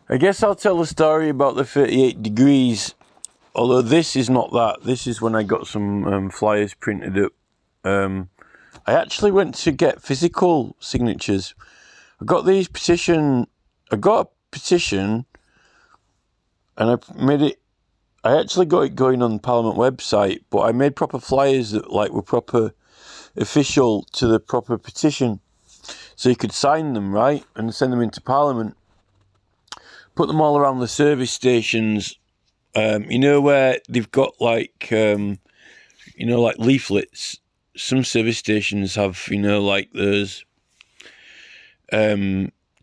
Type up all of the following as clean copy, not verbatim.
I guess I'll tell the story about the 38 degrees, although this is not that. This is when I got some flyers printed up. I actually went to get physical signatures. I got a petition, and I actually got it going on the Parliament website, but I made proper flyers that were proper official to the proper petition. So you could sign them, right, and send them into Parliament. Put them all around the service stations, where they've got leaflets. Some service stations have, those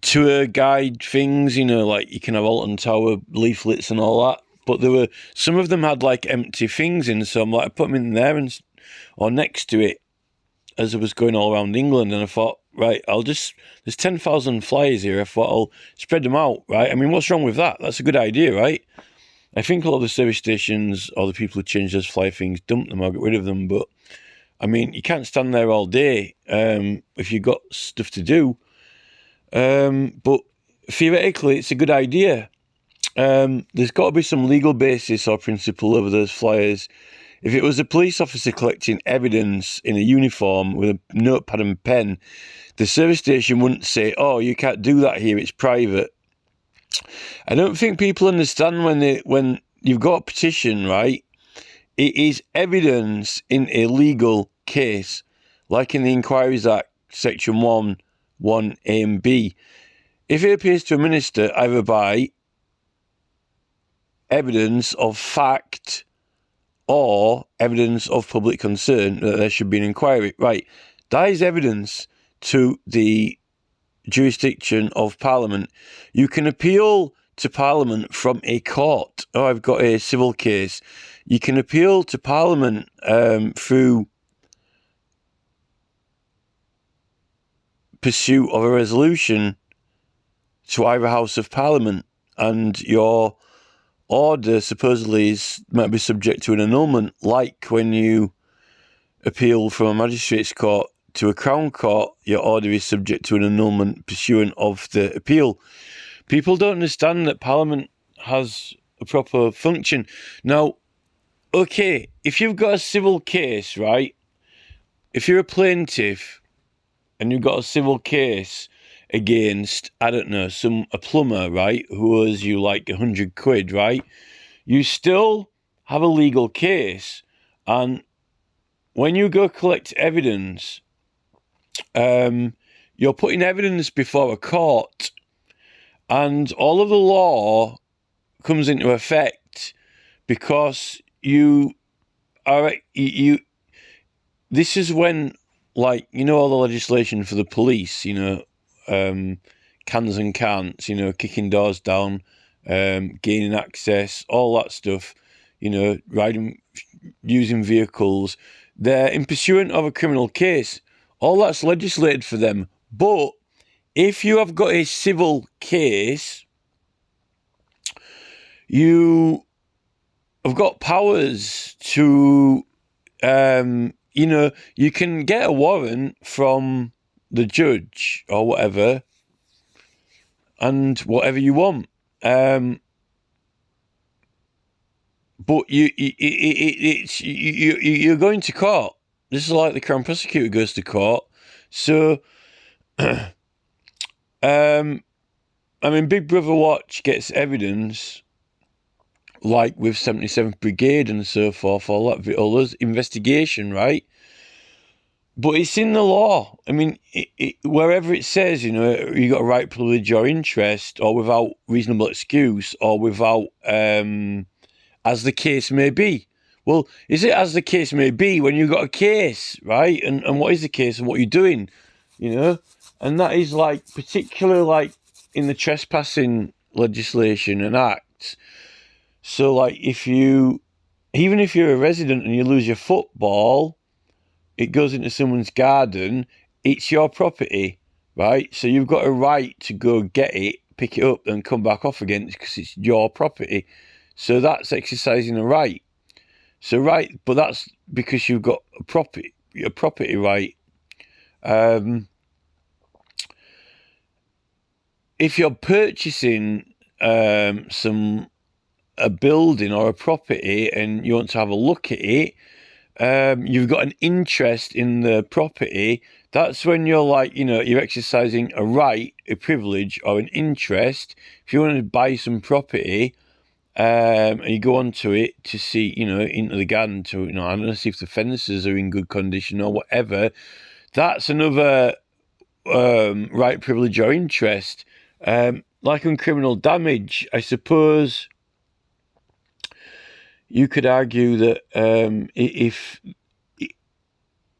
tour guide things, you can have Alton Tower leaflets and all that. But some of them had empty things in, so I put them in there or next to it as I was going all around England, and I thought, right, there's 10,000 flyers here. I thought I'll spread them out, right? I mean, what's wrong with that? That's a good idea, right? I think a lot of the service stations or the people who change those flyer things dump them or get rid of them, but I mean, you can't stand there all day if you've got stuff to do. But theoretically, it's a good idea. There's got to be some legal basis or principle over those flyers. If it was a police officer collecting evidence in a uniform with a notepad and pen, the service station wouldn't say, "Oh, you can't do that here, it's private." I don't think people understand when you've got a petition, right? It is evidence in a legal case, like in the Inquiries Act, Section 1(a) and B. If it appears to a minister either by evidence of fact or evidence of public concern that there should be an inquiry, right, that is evidence to the jurisdiction of Parliament. You can appeal to Parliament from a court. Oh, I've got a civil case. You can appeal to Parliament through pursuit of a resolution to either House of Parliament, and your order supposedly might be subject to an annulment, like when you appeal from a magistrate's court to a Crown Court, your order is subject to an annulment pursuant of the appeal. People don't understand that Parliament has a proper function. Now, okay, if you've got a civil case, right, if you're a plaintiff and you've got a civil case against, I don't know, a plumber, right, who owes you like £100, right, you still have a legal case, and when you go collect evidence, you're putting evidence before a court, and all of the law comes into effect because this is when, all the legislation for the police, cans and can'ts, kicking doors down, gaining access, all that stuff, riding, using vehicles, they're in pursuant of a criminal case. All that's legislated for them. But if you have got a civil case, you have got powers to, you can get a warrant from the judge or whatever, and whatever you want. But you're going to court. This is like the Crown Prosecutor goes to court. So, Big Brother Watch gets evidence, like with 77th Brigade and so forth, all those investigation, right? But it's in the law. I mean, wherever it says, you got a right privilege or interest, or without reasonable excuse, or without, as the case may be. Well, is it as the case may be when you've got a case, right? And what is the case and what you're doing, And that is particularly in the trespassing legislation and acts. So even if you're a resident and you lose your football, it goes into someone's garden, it's your property, right? So you've got a right to go get it, pick it up and come back off again because it's your property. So that's exercising a right. So right, but that's because you've got a property right. If you're purchasing a building or a property and you want to have a look at it, you've got an interest in the property, that's when you're like, you're exercising a right, a privilege, or an interest. If you want to buy some property, and you go onto it to see, into the garden to, I don't know, see if the fences are in good condition or whatever, that's another right, privilege, or interest. Like on criminal damage, I suppose you could argue that if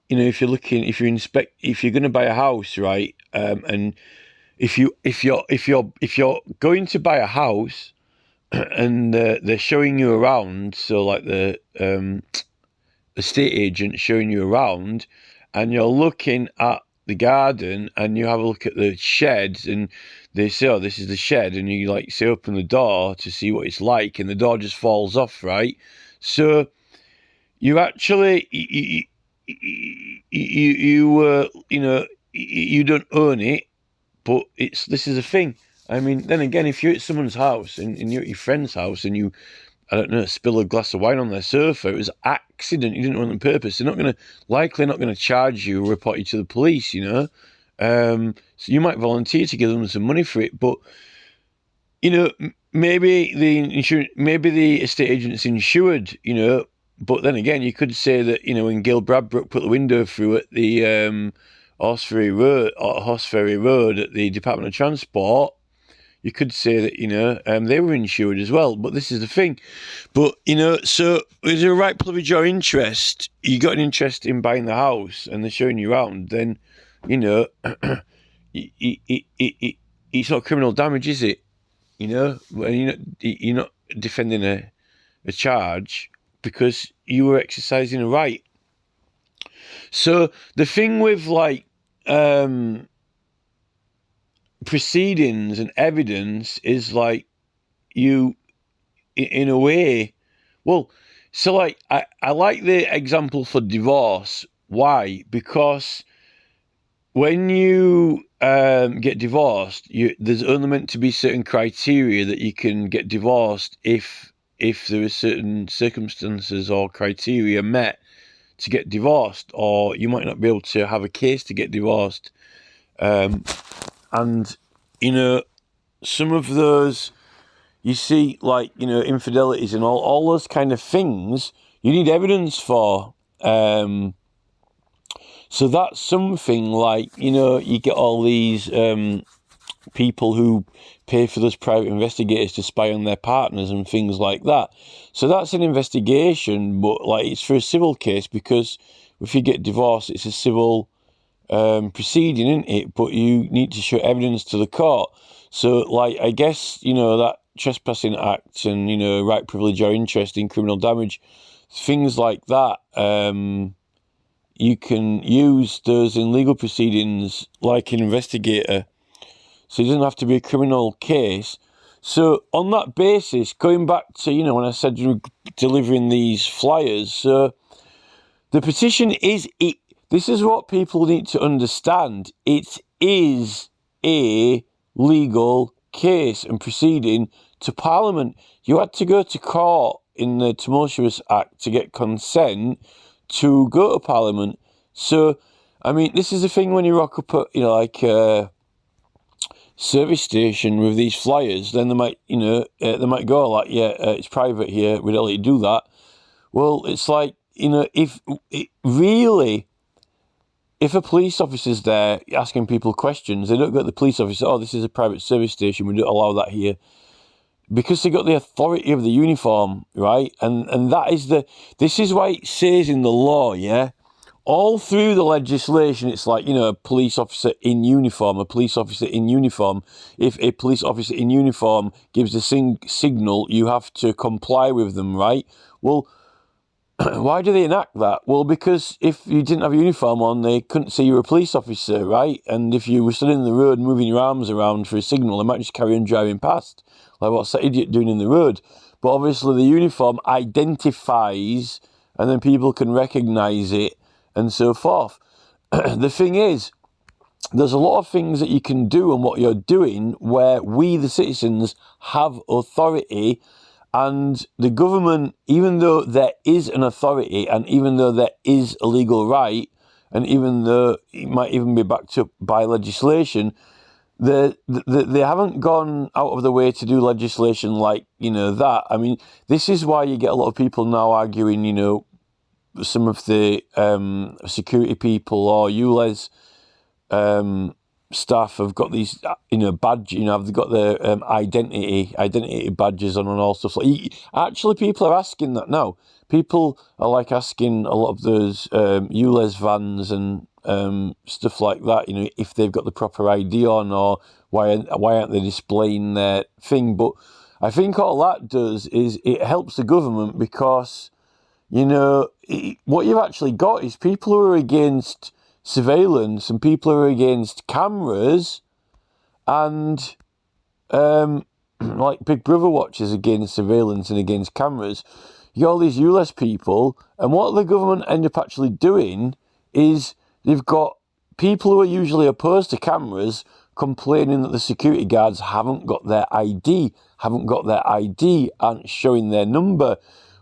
you're going to buy a house, right, and if you're going to buy a house and they're showing you around, so like the estate agent showing you around, and you're looking at the garden and you have a look at the sheds and they say, oh, this is the shed, and you like say open the door to see what it's like, and the door just falls off, right? So you actually you don't own it, but this is a thing. I mean, then again, if you're at someone's house and you're at your friend's house and you, I don't know, spill a glass of wine on their sofa, it was an accident, you didn't want it on purpose, they're not going to charge you or report you to the police, so you might volunteer to give them some money for it, but maybe the estate agent's insured, but then again, you could say that, when Gil Bradbrook put the window through at the Horseferry Road at the Department of Transport, you could say that, they were insured as well. But this is the thing. But, so is there a right privilege or interest? You got an interest in buying the house and they're showing you around, then, it's not criminal damage, is it? When you're not defending a charge because you were exercising a right. So the thing with like proceedings and evidence is like you, in a way, well, so like I like the example for divorce. Why? Because when you get divorced, there's only meant to be certain criteria that you can get divorced if there are certain circumstances or criteria met to get divorced, or you might not be able to have a case to get divorced. And, some of those, you see, like, infidelities and all those kind of things, you need evidence for. So that's something like, you get all these people who pay for those private investigators to spy on their partners and things like that. So that's an investigation, but like it's for a civil case, because if you get divorced, it's a civil proceeding, isn't it? But you need to show evidence to the court. So like, I guess, that trespassing act and, right, privilege or interest in criminal damage, things like that, you can use those in legal proceedings like an investigator. So it doesn't have to be a criminal case. So on that basis, going back to, when I said delivering these flyers, so the petition is, this is what people need to understand. It is a legal case and proceeding to Parliament. You had to go to court in the Tumultuous Act to get consent to go to Parliament. So, I mean, this is the thing when you rock up at, like a service station with these flyers, then they might, they might go like, it's private here, we don't let you do that. Well, it's like, if a police officer's there asking people questions, they don't go to the police officer, oh, this is a private service station, we don't allow that here. Because they got the authority of the uniform, right? And this is why it says in the law, yeah? All through the legislation, it's like, a police officer in uniform, a police officer in uniform. If a police officer in uniform gives a signal, you have to comply with them, right? Well, why do they enact that? Well, because if you didn't have a uniform on, they couldn't see you were a police officer, right? And if you were stood in the road moving your arms around for a signal, they might just carry on driving past. Like, what's that idiot doing in the road? But obviously the uniform identifies, and then people can recognise it, and so forth. The thing is, there's a lot of things that you can do and what you're doing where we, the citizens, have authority, and the government, even though there is an authority and even though there is a legal right, and even though it might even be backed up by legislation, they haven't gone out of the way to do legislation like, that. I mean, this is why you get a lot of people now arguing, some of the security people or ULEZ staff have got these, badge, they've got their identity badges on and all stuff. Actually, people are asking that now. People are asking a lot of those ULEZ vans and stuff like that, if they've got the proper ID on, or why aren't they displaying their thing? But I think all that does is it helps the government, because, what you've actually got is people who are against surveillance and people who are against cameras, and like Big Brother watches against surveillance and against cameras. You got all these ULEZ people, and what the government end up actually doing is they've got people who are usually opposed to cameras complaining that the security guards haven't got their ID, aren't showing their number.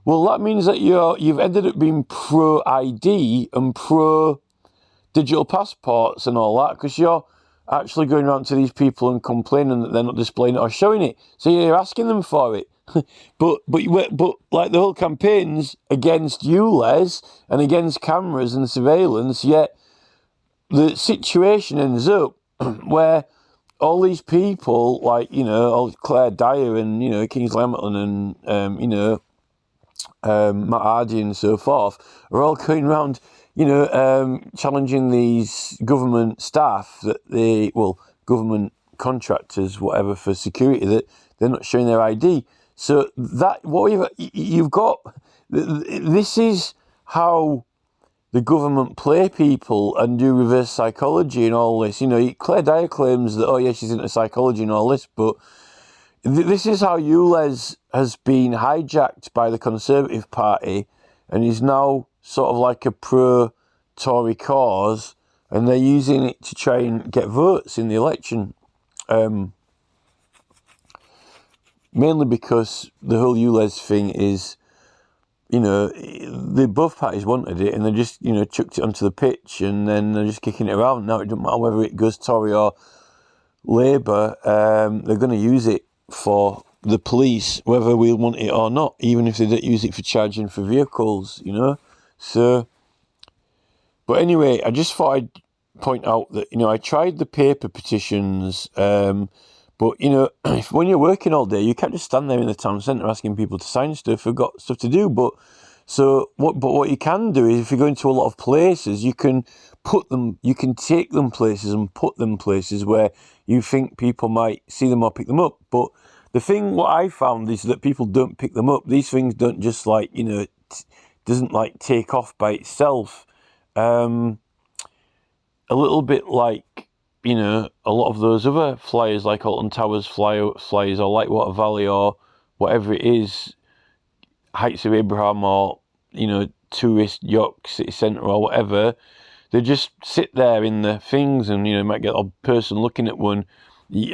Well, that means that you've ended up being pro-ID and pro-digital passports and all that, because you're actually going around to these people and complaining that they're not displaying it or showing it. So you're asking them for it. but like the whole campaign's against ULEZ and against cameras and surveillance, yet the situation ends up where all these people, like, all Claire Dyer and, Kingsley Hamilton and, Matt Hardy and so forth, are all going around, challenging these government staff government contractors, whatever, for security, that they're not showing their ID. So that what you've got, this is how the government play people and do reverse psychology and all this. Claire Dyer claims that, she's into psychology and all this, but this is how ULEZ has been hijacked by the Conservative Party and is now sort of like a pro-Tory cause, and they're using it to try and get votes in the election. Mainly because the whole ULEZ thing is, both parties wanted it, and they just, chucked it onto the pitch, and then they're just kicking it around. Now it doesn't matter whether it goes Tory or Labour, they're going to use it for the police, whether we want it or not, even if they don't use it for charging for vehicles, So, but anyway, I just thought I'd point out that, I tried the paper petitions, but, when you're working all day, you can't just stand there in the town centre asking people to sign stuff. We've got stuff to do. But what you can do is, if you go into a lot of places, you can take them places and put them places where you think people might see them or pick them up. But the thing, what I found, is that people don't pick them up. These things don't just doesn't take off by itself. A little bit like, a lot of those other flyers, like Alton Towers flyers, or Lightwater Valley, or whatever it is, Heights of Abraham, or, Tourist York City Centre, or whatever, they just sit there in the things, and, you might get a person looking at one.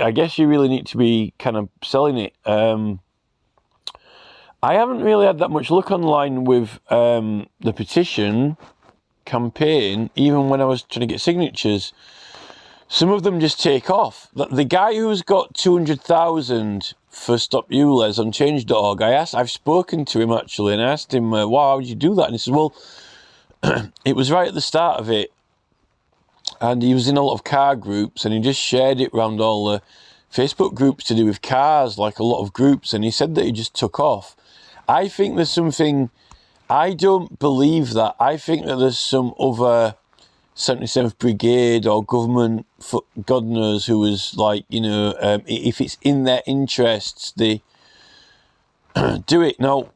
I guess you really need to be kind of selling it. I haven't really had that much luck online with the petition campaign, even when I was trying to get signatures. Some of them just take off. The guy who's got 200,000 for Stop ULEZ on Change.org, I've spoken to him actually, and I asked him, wow, how did you do that? And he said, well, it was right at the start of it, and he was in a lot of car groups, and he just shared it around all the Facebook groups to do with cars, like a lot of groups, and he said that he just took off. I think there's something, I don't believe that. I think that there's some other 77th Brigade or government, for God knows who was if it's in their interests, they do it. Now,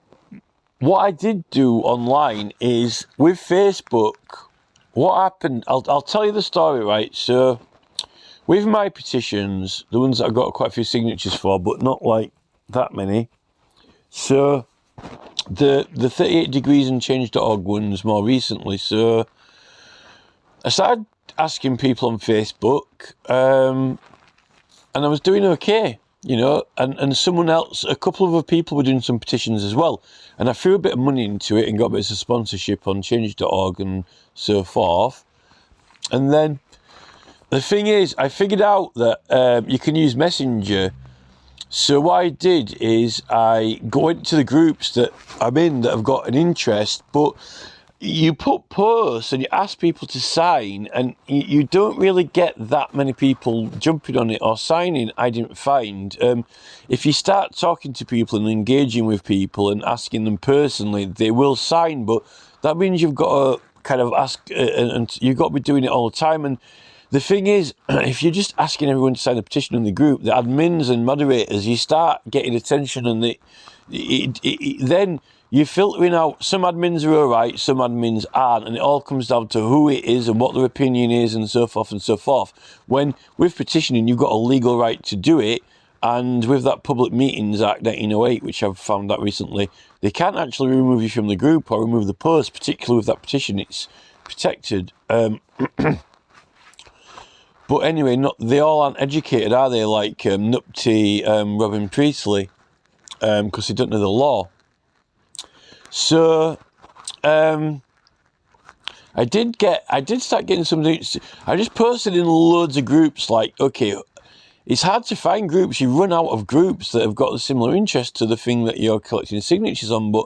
what I did do online is, with Facebook, what happened, I'll tell you the story, right? So, with my petitions, the ones that I got quite a few signatures for, but not like that many. So, the 38 Degrees and Change.org ones more recently. So, I started asking people on Facebook, and I was doing okay, you know, and someone else, a couple of other people were doing some petitions as well. And I threw a bit of money into it and got a bit of sponsorship on change.org and so forth. And then the thing is, I figured out that you can use Messenger. So what I did is I go into the groups that I'm in that have got an interest, but you put posts and you ask people to sign, and you don't really get that many people jumping on it or signing, I didn't find. If you start talking to people and engaging with people and asking them personally, they will sign, but that means you've got to kind of ask, and you've got to be doing it all the time. And the thing is, if you're just asking everyone to sign a petition in the group, the admins and moderators, you start getting attention, and then you're filtering out. Some admins are all right, some admins aren't, and it all comes down to who it is and what their opinion is and so forth and so forth. When with petitioning, you've got a legal right to do it, and with that Public Meetings Act 1908, which I've found out recently, they can't actually remove you from the group or remove the post, particularly with that petition. It's protected. But anyway, they all aren't educated, are they? Like Nupty, Robin Priestley, because they don't know the law. So I did start getting something. I just posted in loads of groups. Like, okay, it's hard to find groups. You run out of groups that have got a similar interest to the thing that you're collecting signatures on. But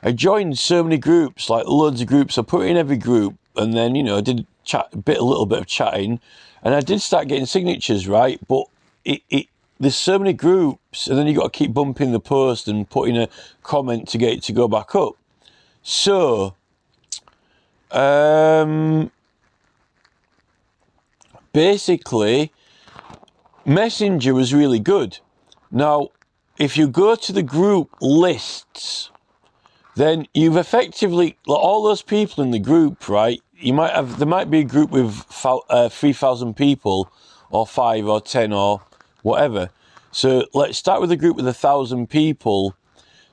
I joined so many groups, like loads of groups. I put in every group, and then I did a little bit of chatting, and I did start getting signatures, right? But there's so many groups, and then you got to keep bumping the post and putting a comment to get it to go back up. So, basically, Messenger was really good. Now, if you go to the group lists, then you've effectively, like, all those people in the group, right? There might be a group with 3,000 people, or 5 or 10 or whatever. So let's start with a group with 1,000 people.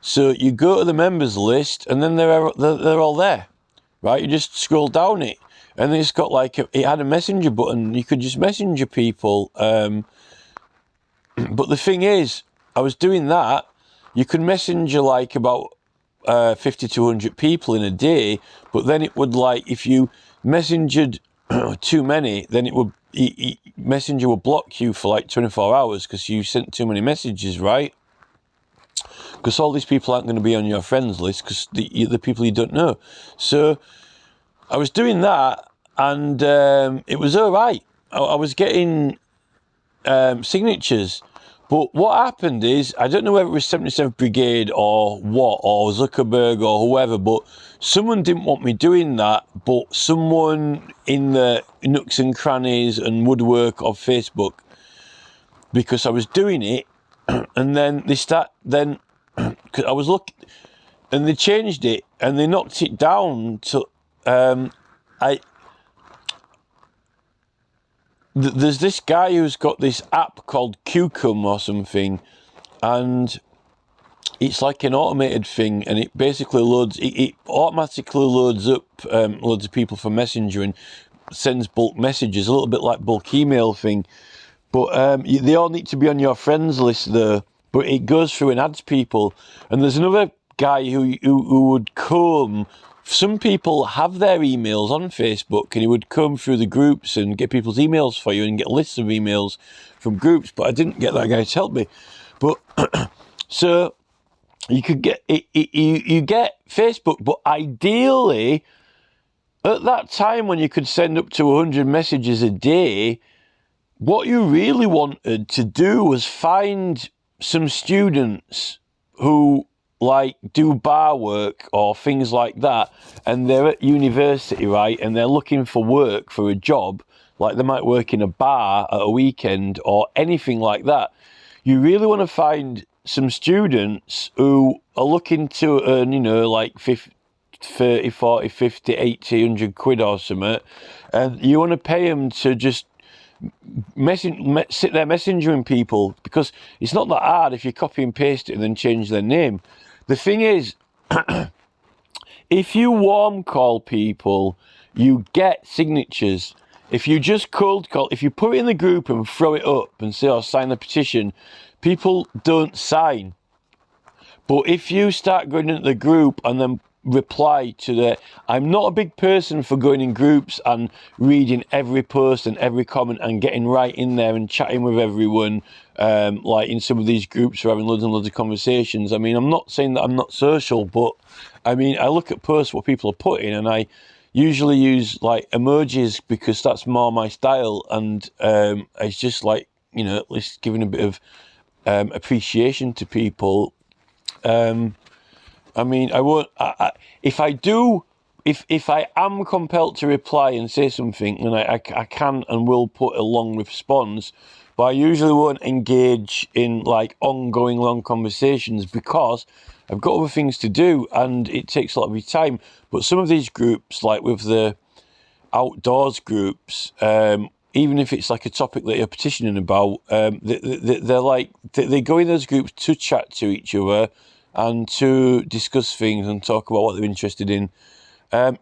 So you go to the members list, and then they're all there, right? You just scroll down it, and then it's got like it had a messenger button. You could just messenger people. But the thing is, I was doing that. You could messenger like about 50 to 100 people in a day, but then it would, like, if you messengered too many, then it would Messenger will block you for like 24 hours because you sent too many messages, right? Because all these people aren't going to be on your friends list because the people you don't know. So I was doing that, and it was all right. I was getting signatures. But what happened is, I don't know whether it was 77th Brigade or what, or Zuckerberg or whoever, but someone didn't want me doing that, but someone in the nooks and crannies and woodwork of Facebook, because I was doing it, and then cause I was looking, and they changed it, and they knocked it down to, there's this guy who's got this app called Qcum or something, and it's like an automated thing, and it basically it automatically loads up loads of people from Messenger and sends bulk messages, a little bit like bulk email thing. But they all need to be on your friends list though. But it goes through and adds people, and there's another guy who would comb. Some people have their emails on Facebook, and he would comb through the groups and get people's emails for you and get lists of emails from groups, but I didn't get that guy to help me. But so you could get you get Facebook, but ideally at that time when you could send up to 100 messages a day, what you really wanted to do was find some students who like do bar work or things like that, and they're at university, right, and they're looking for work for a job, like they might work in a bar at a weekend or anything like that. You really want to find some students who are looking to earn, like 30, 40, 50, 80, 100 quid or something, and you want to pay them to just sit there messengering people, because it's not that hard if you copy and paste it and then change their name. The thing is, if you warm call people, you get signatures. if you just cold call, if you put it in the group and throw it up and say, "Oh, sign the petition," people don't sign. But if you start going into the group and then reply to the, I'm not a big person for going in groups and reading every post and every comment and getting right in there and chatting with everyone, like in some of these groups we're having loads and loads of conversations. I mean, I'm not saying that I'm not social, but I mean, I look at posts what people are putting, and I usually use like emojis because that's more my style, and it's just like, you know, at least giving a bit of appreciation to people. I mean, I won't. If I do, if I am compelled to reply and say something, then I can and will put a long response. But I usually won't engage in like ongoing long conversations because I've got other things to do and it takes a lot of your time. But some of these groups, like with the outdoors groups, even if it's like a topic that you're petitioning about, they're like they go in those groups to chat to each other and to discuss things and talk about what they're interested in.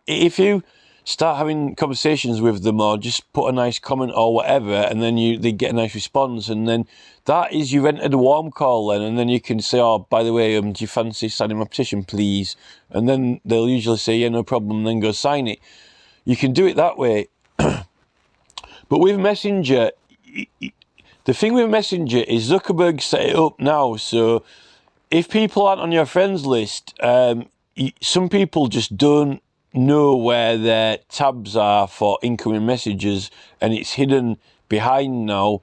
If you start having conversations with them or just put a nice comment or whatever, and then they get a nice response, and then that is, you've entered a warm call then, and then you can say, "Oh, by the way, do you fancy signing my petition, please?" And then they'll usually say, "Yeah, no problem," and then go sign it. You can do it that way. But with Messenger, the thing with Messenger is Zuckerberg set it up now, so if people aren't on your friends list, some people just don't know where their tabs are for incoming messages, and it's hidden behind now.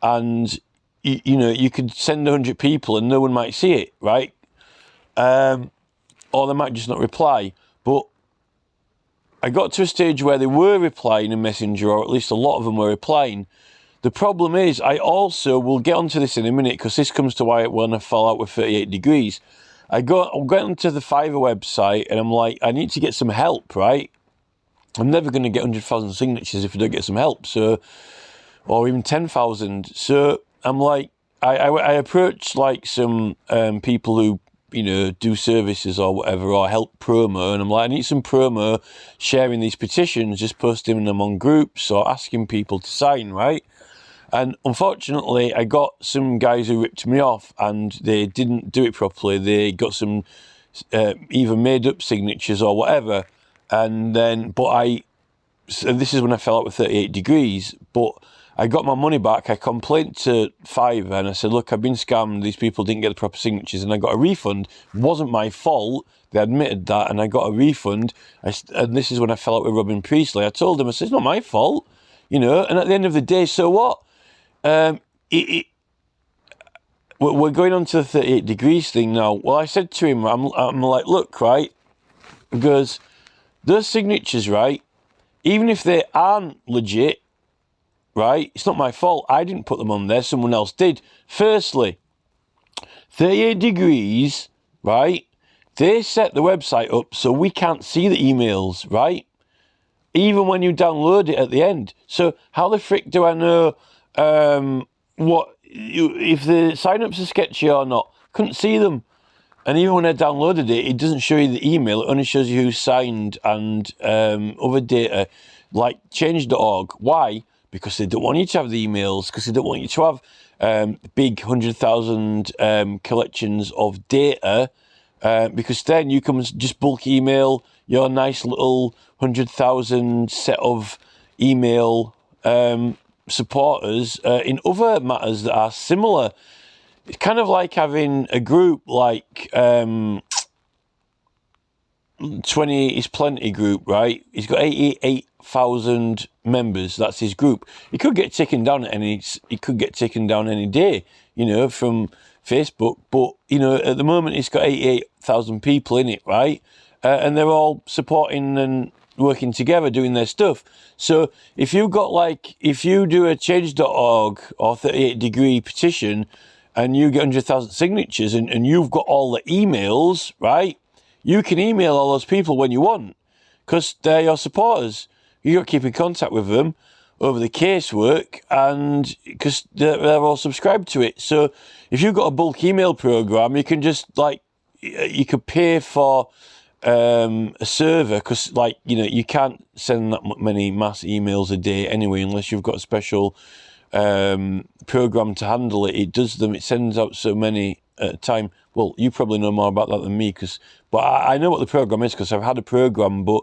And you know, you could send 100 people and no one might see it, right? Or they might just not reply. But I got to a stage where they were replying in Messenger, or at least a lot of them were replying. The problem is, I also, we'll get onto this in a minute, because this comes to why when I fell out with 38 Degrees. I got onto the Fiverr website, and I'm like, I need to get some help, right? I'm never going to get 100,000 signatures if I don't get some help, so, or even 10,000. So I'm like, I approached like some people who, you know, do services or whatever, or help promo, and I'm like, I need some promo sharing these petitions, just posting them on groups or asking people to sign, right? And unfortunately, I got some guys who ripped me off, and they didn't do it properly. They got some either made up signatures or whatever, and then, so this is when I fell out with 38 Degrees, but I got my money back. I complained to Fiverr and I said, "Look, I've been scammed. These people didn't get the proper signatures," and I got a refund. It wasn't my fault. They admitted that, and I got a refund. And this is when I fell out with Robin Priestley. I told him, I said, "It's not my fault, you know." And at the end of the day, so what? We're going on to the 38 Degrees thing now. Well, I said to him, I'm like, "Look, right," because those signatures, right, even if they aren't legit, right, it's not my fault. I didn't put them on there. Someone else did. Firstly, 38 Degrees, right, they set the website up so we can't see the emails, right? Even when you download it at the end. So how the frick do I know if the sign-ups are sketchy or not? Couldn't see them. And even when I downloaded it, it doesn't show you the email. It only shows you who signed and other data, like change.org. Why? Because they don't want you to have the emails, because they don't want you to have big 100,000 collections of data, because then you can just bulk email your nice little 100,000 set of email supporters in other matters that are similar. It's kind of like having a group like 20 is Plenty group, right? He's got 88,000 members. That's his group. He could get taken down any day, you know, from Facebook. But, you know, at the moment, it's got 88,000 people in it, right? And they're all supporting and working together, doing their stuff. So if you do a change.org or 38 Degree petition and you get 100,000 signatures and you've got all the emails, right? You can email all those people when you want, because they're your supporters. You got to keep in contact with them over the casework, and because they're all subscribed to it. So if you've got a bulk email program, you can just you could pay for a server, because like, you know, you can't send that many mass emails a day anyway unless you've got a special program to handle it. It does them. It sends out so many at a time. Well, you probably know more about that than me, but I know what the program is because I've had a program. But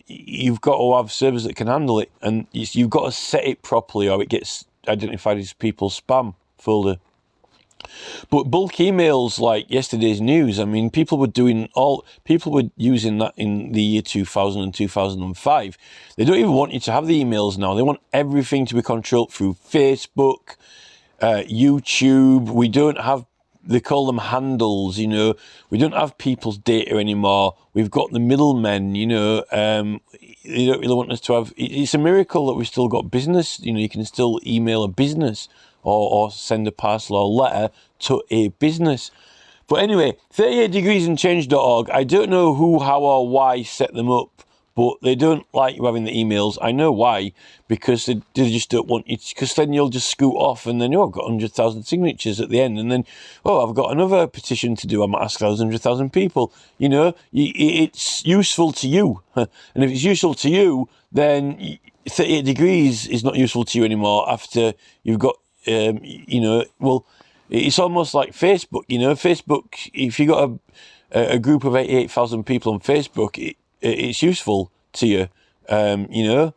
you've got to have servers that can handle it, and you've got to set it properly, or it gets identified as people's spam folder. But bulk emails like yesterday's news, I mean, people were using that in the year 2000 and 2005. They don't even want you to have the emails now. They want everything to be controlled through Facebook, YouTube. We don't have, they call them handles, you know. We don't have people's data anymore. We've got the middlemen, you know. They don't really want us to have, it's a miracle that we've still got business. You know, you can still email a business or send a parcel or letter to a business. But anyway, 38 degrees and change.org, I don't know who, how or why set them up, but they don't like you having the emails. I know why, because they just don't want you to, because then you'll just scoot off and then, I've got 100,000 signatures at the end, and then, I've got another petition to do. I might ask those 100,000 people. You know, it's useful to you. And if it's useful to you, then 38 degrees is not useful to you anymore after you've got, it's almost like Facebook, you know. Facebook, if you got a group of 88,000 people on Facebook, it's useful to you, you know.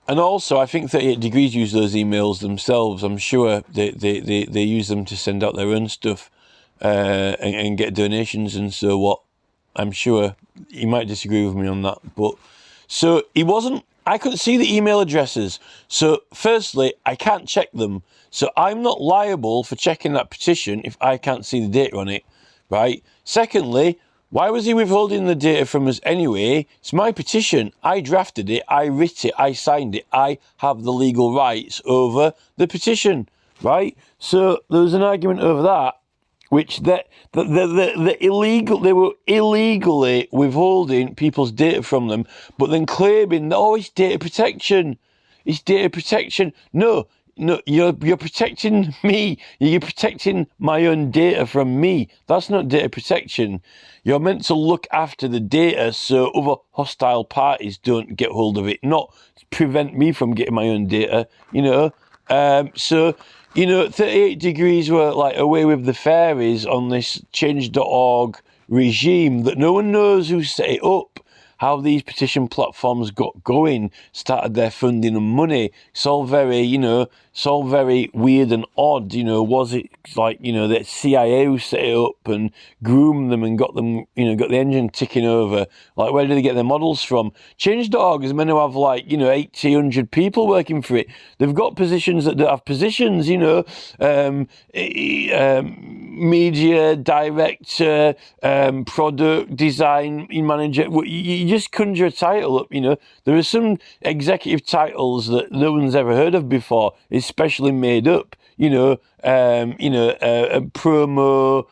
And also, I think 38 degrees use those emails themselves. I'm sure they use them to send out their own stuff and get donations and so what. I'm sure he might disagree with me on that. But so I couldn't see the email addresses. So firstly, I can't check them. So I'm not liable for checking that petition if I can't see the data on it, right? Secondly, why was he withholding the data from us anyway? It's my petition. I drafted it. I writ it. I signed it. I have the legal rights over the petition, right? So there was an argument over that, which the illegal, they were illegally withholding people's data from them, but then claiming, it's data protection. It's data protection. No, you're protecting me. You're protecting my own data from me. That's not data protection. You're meant to look after the data so other hostile parties don't get hold of it, not prevent me from getting my own data, you know. So, you know, 38 degrees were like away with the fairies on this change.org regime that no one knows who set it up, how these petition platforms got going, started their funding and money. It's all very, it's all very weird and odd. You know, was it like, the CIA who set it up and groomed them and got them, got the engine ticking over? Like, where did they get their models from? Change.org is meant to have 80, 100 people working for it. They've got positions that don't have positions, media director, product design manager. You just conjure a title up, There are some executive titles that no one's ever heard of before, especially made up, a promo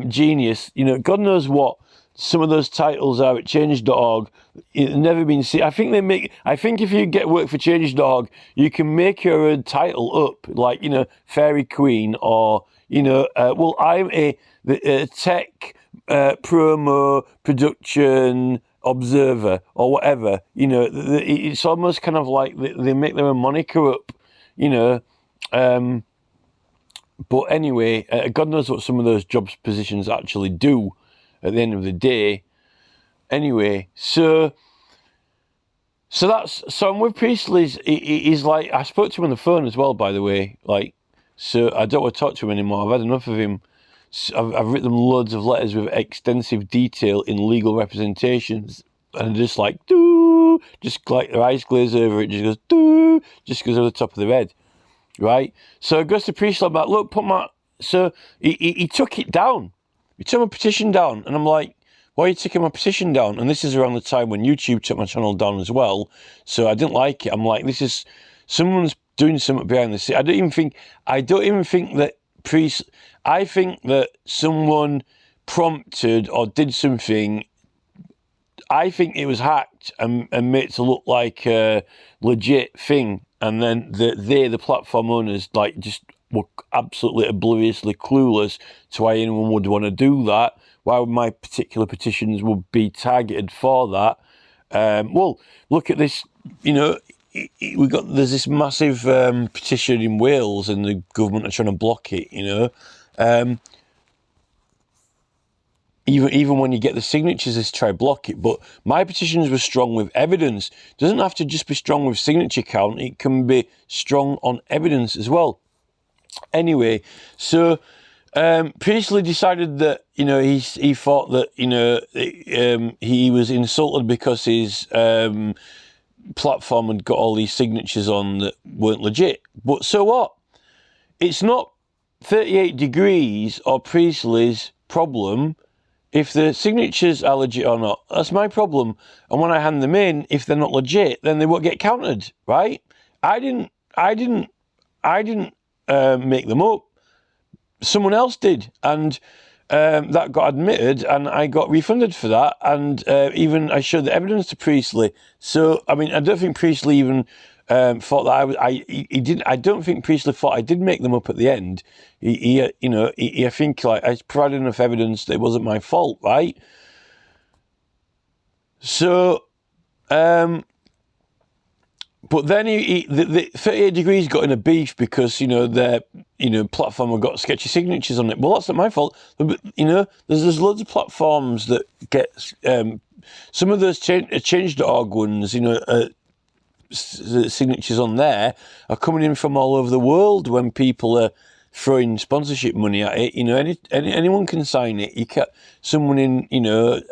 genius, God knows what some of those titles are at change.org. It's never been seen. I think if you get work for change.org, you can make your own title up, like, Fairy Queen, or, I'm a tech promo production observer or whatever. It's almost kind of like they make their own moniker up, but anyway, God knows what some of those jobs positions actually do at the end of the day. Anyway, so I'm with Priestley's. He's like, I spoke to him on the phone as well, by the way. So I don't want to talk to him anymore. I've had enough of him. I've written them loads of letters with extensive detail in legal representations, and just like, doo, just like their eyes glaze over, it just goes, doo, just goes over the top of their head, right? So it goes to Priestley, I'm like, look, so he took it down. He took my petition down, and I'm like, why are you taking my petition down? And this is around the time when YouTube took my channel down as well, so I didn't like it. I'm like, someone's doing something behind the scenes. I don't even think that I think that someone prompted or did something. I think it was hacked and made it to look like a legit thing, and then the platform owners, just were absolutely obliviously clueless to why anyone would want to do that why my particular petitions would be targeted for that. Well, look at this, there's this massive petition in Wales and the government are trying to block it, Even when you get the signatures, they try to block it. But my petitions were strong with evidence. It doesn't have to just be strong with signature count. It can be strong on evidence as well. Anyway, so Priestley decided that, he thought that, he was insulted because his platform had got all these signatures on that weren't legit. But so what? It's not 38 Degrees or Priestley's problem if the signatures are legit or not. That's my problem. And when I hand them in, if they're not legit, then they won't get counted, right? I didn't make them up. Someone else did, and that got admitted, and I got refunded for that. And even I showed the evidence to Priestley. So I mean, I don't think Priestley even thought that he didn't. I don't think Priestley thought I did make them up at the end. I think like I provided enough evidence that it wasn't my fault, right? So, but then the 38 Degrees got in a beef because their platform had got sketchy signatures on it. Well, that's not my fault. But, there's loads of platforms that get some of those change.org ones. The signatures on there are coming in from all over the world when people are throwing sponsorship money at it. Anyone can sign it. You can't, someone in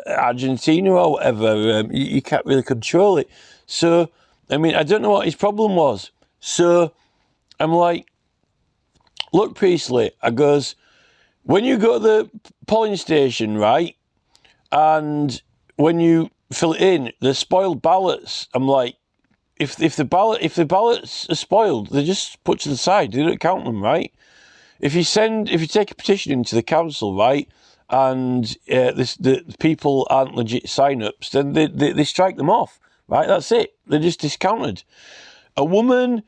Argentina or whatever, you can't really control it. So I mean, I don't know what his problem was. So I'm like, look, Priestley, I goes, when you go to the polling station, right, and when you fill it in, the spoiled ballots, I'm like, if the ballots are spoiled, they're just put to the side. They don't count them, right? If you take a petition into the council, right, and the people aren't legit sign-ups, then they strike them off, right? That's it. They're just discounted. A woman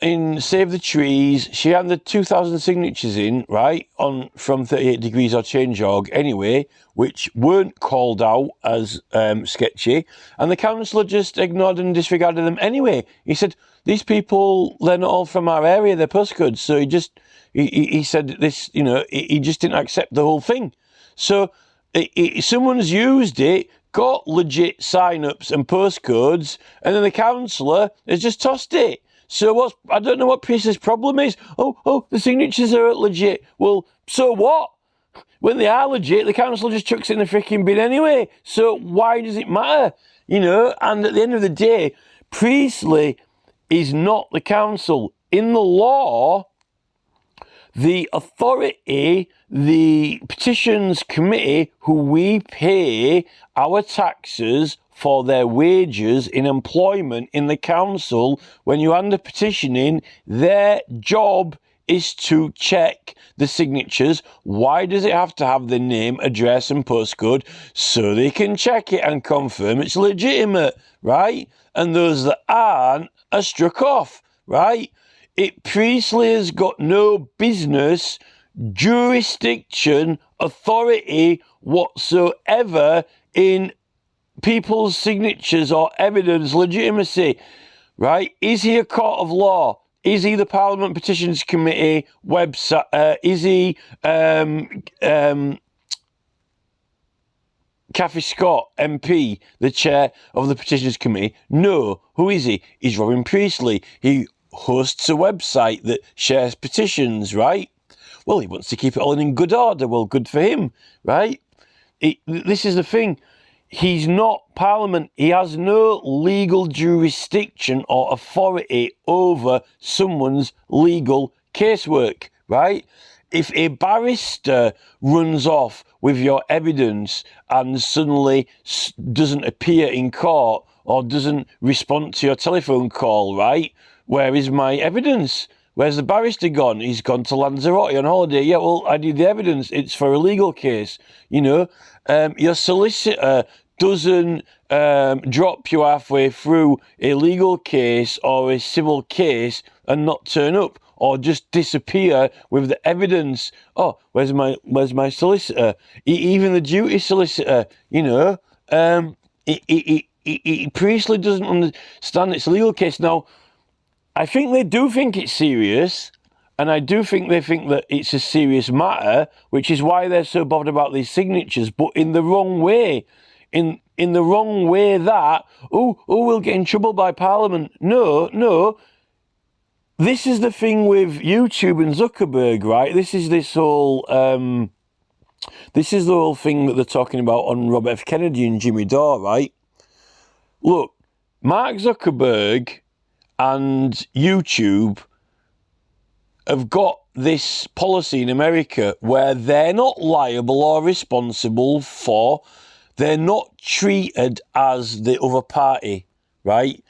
in Save the Trees, she handed 2,000 signatures in, right, from 38 Degrees or Change.org anyway, which weren't called out as sketchy, and the councillor just ignored and disregarded them anyway. He said, these people, they're not all from our area, they're postcodes. So he said this, he just didn't accept the whole thing. So someone's used it, got legit sign-ups and postcodes, and then the councillor has just tossed it. So I don't know what Priestley's problem is. Oh, the signatures are legit. Well, so what? When they are legit, the council just chucks it in the freaking bin anyway. So why does it matter? And at the end of the day, Priestley is not the council. In the law, the authority, the petitions committee, who we pay our taxes for their wages in employment in the council, when you hand a petition in, their job is to check the signatures. Why does it have to have the name, address and postcode? So they can check it and confirm it's legitimate, right? And those that aren't are struck off, right? Priestley has got no business, jurisdiction, authority whatsoever in people's signatures or evidence legitimacy, right? Is he a court of law? Is he the Parliament Petitions Committee website? Is he Cathy Scott, MP, the chair of the Petitions Committee? No. Who is he? He's Robin Priestley. He hosts a website that shares petitions, right? Well, he wants to keep it all in good order. Well, good for him, right? This is the thing. He's not Parliament. He has no legal jurisdiction or authority over someone's legal casework, right? If a barrister runs off with your evidence and suddenly doesn't appear in court or doesn't respond to your telephone call, right? Where is my evidence? Where's the barrister gone? He's gone to Lanzarote on holiday. Yeah, well, I need the evidence. It's for a legal case. Your solicitor doesn't drop you halfway through a legal case or a civil case and not turn up. or just disappear with the evidence. Oh, where's my solicitor? Even the duty solicitor, Priestley doesn't understand it's a legal case. Now, I think they do think it's serious, and I do think they think that it's a serious matter, which is why they're so bothered about these signatures, but in the wrong way. In the wrong way that, we'll get in trouble by Parliament. No. This is the thing with YouTube and Zuckerberg, right? This is the whole thing that they're talking about on Robert F. Kennedy and Jimmy Dore, right? Look, Mark Zuckerberg and YouTube have got this policy in America where they're not liable or responsible for, they're not treated as the other party, right?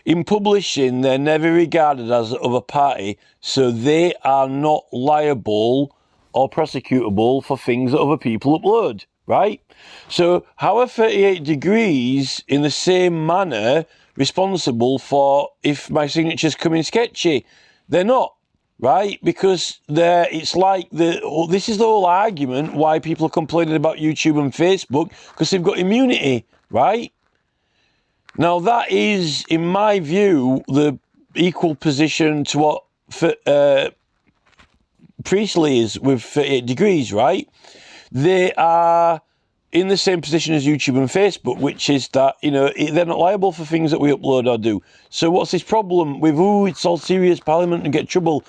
In publishing, they're never regarded as the other party, so they are not liable or prosecutable for things that other people upload, right? So how are 38 Degrees in the same manner responsible for if my signature's coming sketchy? They're not, right? Because it's like this is the whole argument why people are complaining about YouTube and Facebook, because they've got immunity, right? Now that is, in my view, the equal position to what Priestley is with 38 Degrees, right? They are in the same position as YouTube and Facebook, which is that, they're not liable for things that we upload or do. So what's this problem with, it's all serious, Parliament, and get trouble?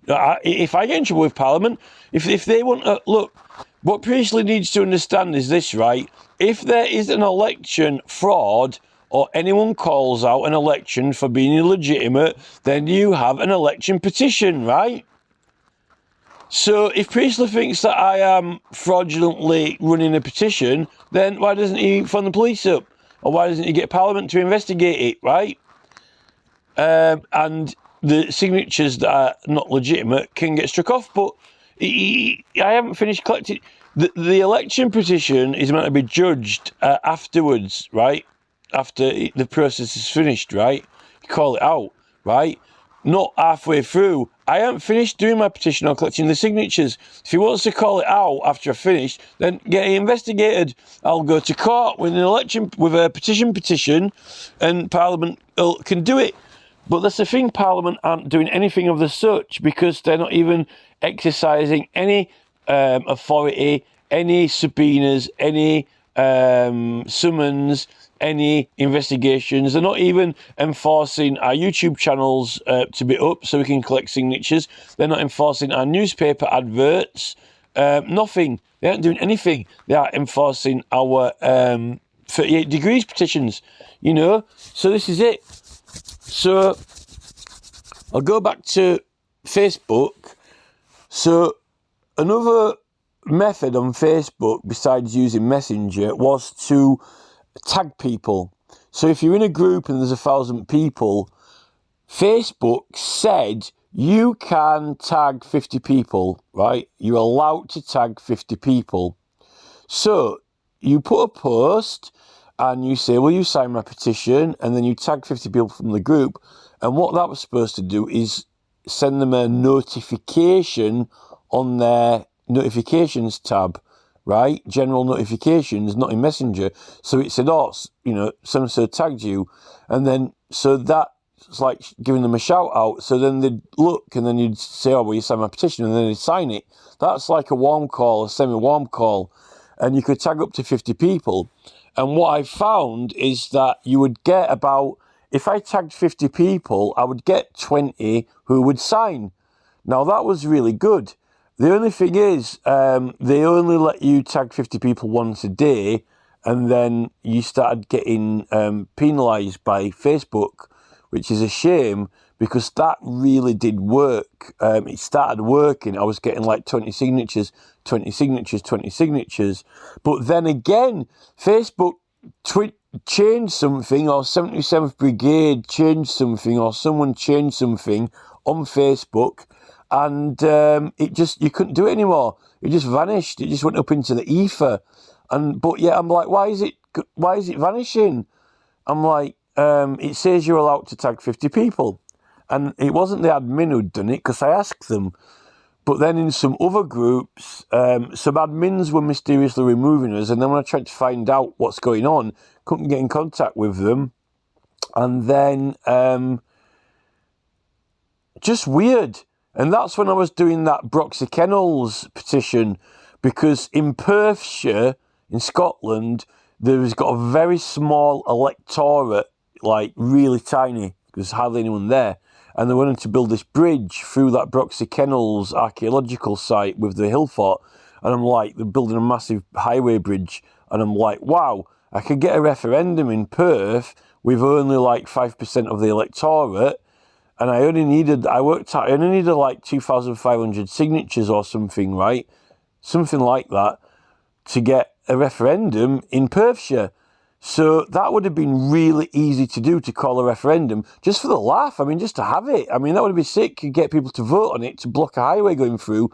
If I get in trouble with Parliament, if they want to, look, what Priestley needs to understand is this, right? If there is an election fraud, or anyone calls out an election for being illegitimate, then you have an election petition, right? So if Priestley thinks that I am fraudulently running a petition, then why doesn't he phone the police up? Or why doesn't he get Parliament to investigate it, right? And the signatures that are not legitimate can get struck off, but I haven't finished collecting. The election petition is meant to be judged afterwards, right? After the process is finished, right? You call it out, right? Not halfway through. I haven't finished doing my petition or collecting the signatures. If he wants to call it out after I've finished, then get it investigated. I'll go to court with an election, with a petition, and Parliament can do it. But that's the thing, Parliament aren't doing anything of the such, because they're not even exercising any authority, any subpoenas, any summons, any investigations. They're not even enforcing our YouTube channels to be up so we can collect signatures. They're not enforcing our newspaper adverts. Nothing. They aren't doing anything. They are enforcing our 38 Degrees petitions, So this is it. So I'll go back to Facebook. So another method on Facebook, besides using Messenger, was to tag people. So if you're in a group and there's 1,000 people, Facebook said you can tag 50 people, right? You're allowed to tag 50 people. So you put a post and you say, will you sign my petition? And then you tag 50 people from the group. And what that was supposed to do is send them a notification on their notifications tab, right? General notifications, not in Messenger. So it said, so-and-so tagged you. And then, so that's like giving them a shout out. So then they'd look and then you'd say, will you sign my petition? And then they'd sign it. That's like a warm call, a semi-warm call. And you could tag up to 50 people. And what I found is that you would get about, if I tagged 50 people, I would get 20 who would sign. Now that was really good. The only thing is, they only let you tag 50 people once a day, and then you started getting penalised by Facebook, which is a shame, because that really did work. It started working. I was getting like 20 signatures. But then again, Facebook changed something, or 77th Brigade changed something, or someone changed something on Facebook, and you couldn't do it anymore. It just vanished. It just went up into the ether. But I'm like, why is it vanishing? I'm like, it says you're allowed to tag 50 people. And it wasn't the admin who'd done it, because I asked them. But then in some other groups, some admins were mysteriously removing us. And then when I tried to find out what's going on, couldn't get in contact with them. And then just weird. And that's when I was doing that Broxy Kennels petition, because in Perthshire, in Scotland, there's got a very small electorate, like really tiny, there's hardly anyone there. And they wanted to build this bridge through that Broxy Kennels archaeological site with the hill fort. And I'm like, they're building a massive highway bridge. And I'm like, wow, I could get a referendum in Perth with only like 5% of the electorate. And I only needed like 2,500 signatures or something, right? Something like that to get a referendum in Perthshire. So that would have been really easy to do, to call a referendum, just for the laugh. I mean, just to have it. I mean, that would be sick. You get people to vote on it to block a highway going through.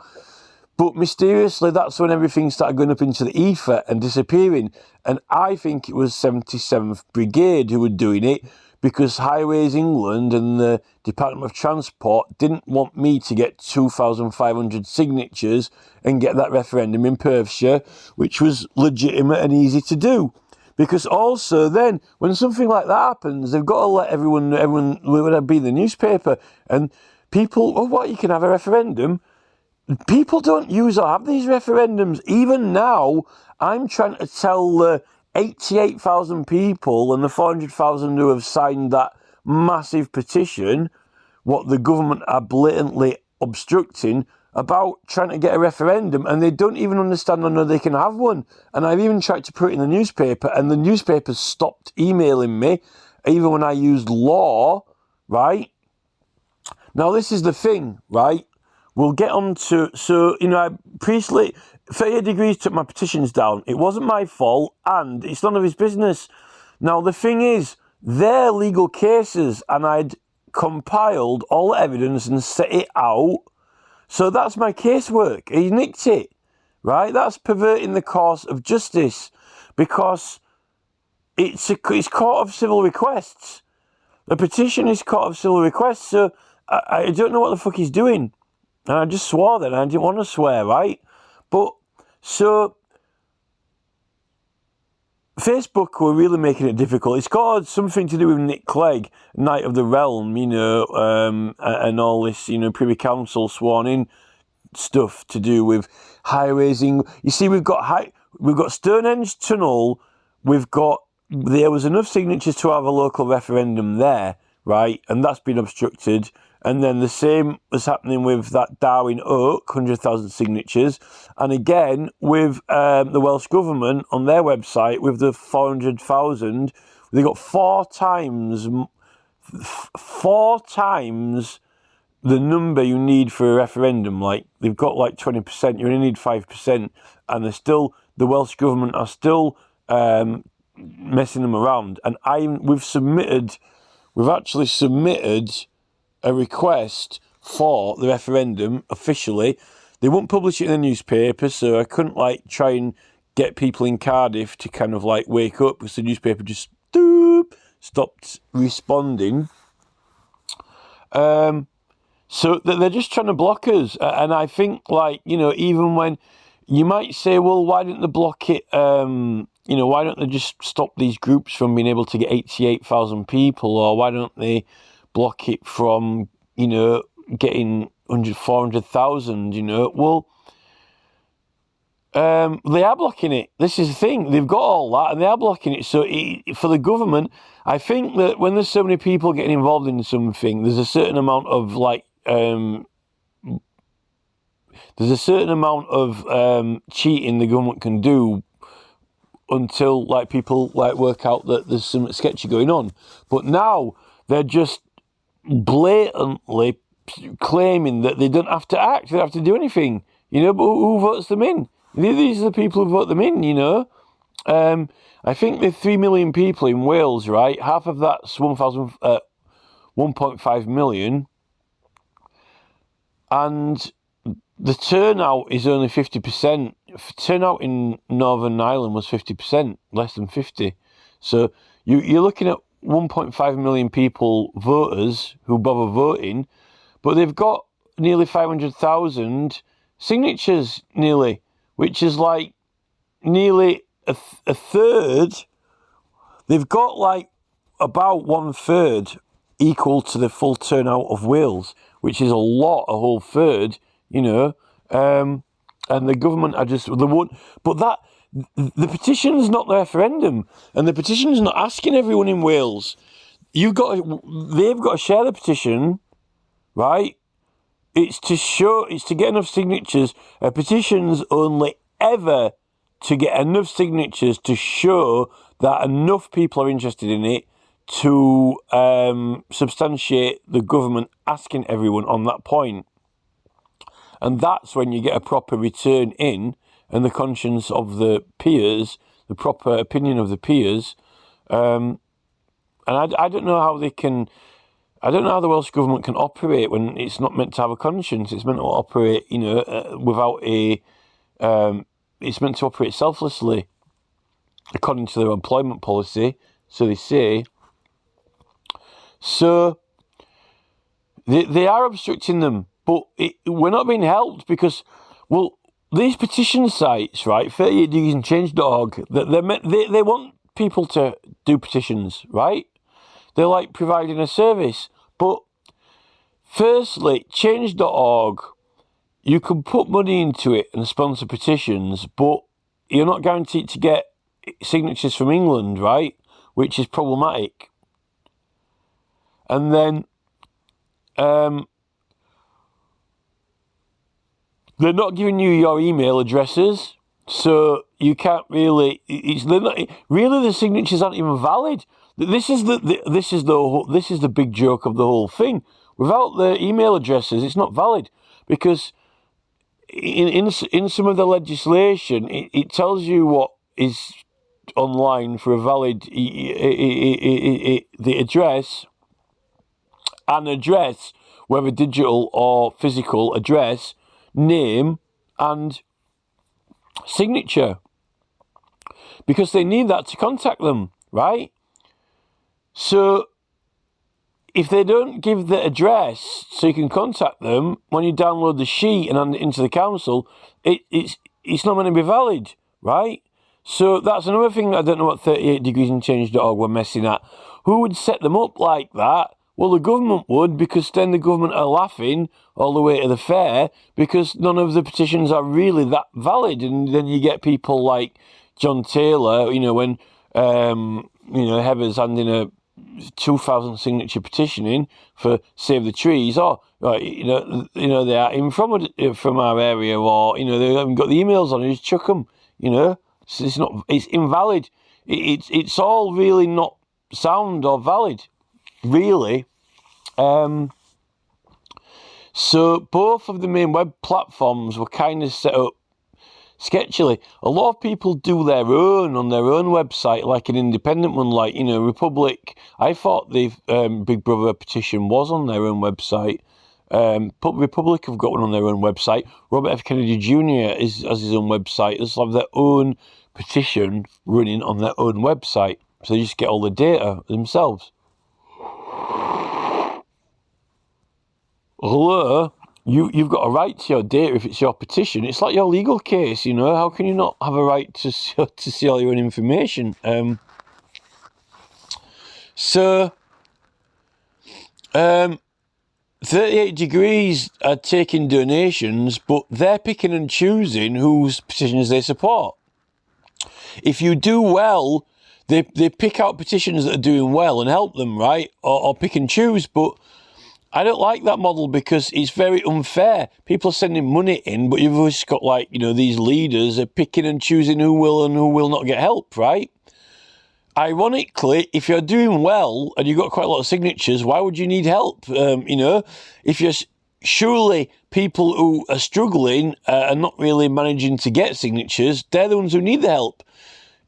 But mysteriously, that's when everything started going up into the ether and disappearing. And I think it was 77th Brigade who were doing it, because Highways England and the Department of Transport didn't want me to get 2,500 signatures and get that referendum in Perthshire, which was legitimate and easy to do. Because also then, when something like that happens, they've got to let everyone would be in the newspaper. And people, oh, what, you can have a referendum? People don't use or have these referendums. Even now, I'm trying to tell the 88,000 people and the 400,000 who have signed that massive petition what the government are blatantly obstructing about trying to get a referendum, and they don't even understand or know they can have one. And I've even tried to put it in the newspaper, and the newspaper stopped emailing me, even when I used law, right? Now, this is the thing, right? We'll get on to, so, Priestley, 38 Degrees took my petitions down. It wasn't my fault, and it's none of his business. Now, the thing is, they're legal cases, and I'd compiled all the evidence and set it out. So that's my casework. He nicked it, right? That's perverting the course of justice, because it's court of civil requests. The petition is court of civil requests, so I don't know what the fuck he's doing. And I just swore then, I didn't want to swear, right? But, so, Facebook were really making it difficult. It's got something to do with Nick Clegg, Knight of the Realm, and all this, Privy Council sworn in stuff to do with highways. You see, we've got Stonehenge Tunnel. There was enough signatures to have a local referendum there, right? And that's been obstructed. And then the same was happening with that Darwin Oak, 100,000 signatures. And again, with the Welsh Government on their website, with the 400,000, they got four times the number you need for a referendum. Like, they've got like 20%, you only need 5%. And the Welsh Government are still messing them around. And we've actually submitted a request for the referendum officially. They won't publish it in the newspaper, so I couldn't try and get people in Cardiff to kind of wake up, because the newspaper just stopped responding. So they're just trying to block us. And I think even when you might say, well, why didn't they block it? Why don't they just stop these groups from being able to get 88,000 people? Or why don't they block it from, getting 400,000, Well, they are blocking it. This is the thing. They've got all that and they are blocking it. So for the government, I think that when there's so many people getting involved in something, there's a certain amount of cheating the government can do until people work out that there's something sketchy going on. But now they're just blatantly claiming that they don't have to act, they don't have to do anything, but who votes them in? These are the people who vote them in, I think there's 3 million people in Wales, right? Half of that's 1.5 million, and the turnout is only 50%. Turnout in Northern Ireland was 50%, less than 50. So you're looking at 1.5 million people, voters, who bother voting, but they've got nearly 500,000 signatures, nearly, which is like nearly a third. They've got like about 1/3 equal to the full turnout of Wales, which is a lot, a whole third, and the government are just, they won't, but that, the petition's not the referendum, and the petition's not asking everyone in Wales. They've got to share the petition, right? It's to get enough signatures. A petition's only ever to get enough signatures to show that enough people are interested in it to substantiate the government asking everyone on that point. And that's when you get a proper return in and the conscience of the peers, the proper opinion of the peers. And I don't know how they can... I don't know how the Welsh Government can operate when it's not meant to have a conscience. It's meant to operate, without a... it's meant to operate selflessly, according to their employment policy, so they say. So, they are obstructing them, but we're not being helped because, well, these petition sites, right, 38degrees and change.org, they want people to do petitions, right? They're like providing a service. But firstly, change.org, you can put money into it and sponsor petitions, but you're not guaranteed to get signatures from England, right? Which is problematic. And then they're not giving you your email addresses, so you can't really. Really, the signatures aren't even valid. This is the big joke of the whole thing. Without the email addresses, it's not valid because in some of the legislation, it tells you what is online for a valid the address, an address, whether digital or physical address, name and signature, because they need that to contact them, right? So if they don't give the address so you can contact them, when you download the sheet and hand it into the council, it's not going to be valid, right? So that's another thing I don't know what 38degrees and change.org were messing at. Who would set them up like that? Well, the government would, because then the government are laughing all the way to the fair because none of the petitions are really that valid. And then you get people like John Taylor, when Heather's handing a 2,000 signature petition in for Save the Trees, or they are in from our area, or they haven't got the emails on, just chuck them. It's invalid. It's all really not sound or valid, really. So both of the main web platforms were kind of set up sketchily. A lot of people do their own on their own website, like an independent one, like Republic. I thought the Big Brother petition was on their own website. But Republic have got one on their own website. Robert F. Kennedy Jr. has his own website. They have their own petition running on their own website, so they just get all the data themselves. Hello, you've got a right to your data if it's your petition. It's like your legal case, How can you not have a right to see all your own information? 38 Degrees are taking donations, but they're picking and choosing whose petitions they support. If you do well, they pick out petitions that are doing well and help them, right? Or pick and choose, but I don't like that model because it's very unfair. People are sending money in, but you've always got these leaders are picking and choosing who will and who will not get help, right? Ironically, if you're doing well and you've got quite a lot of signatures, why would you need help? If you're surely people who are struggling and not really managing to get signatures, they're the ones who need the help.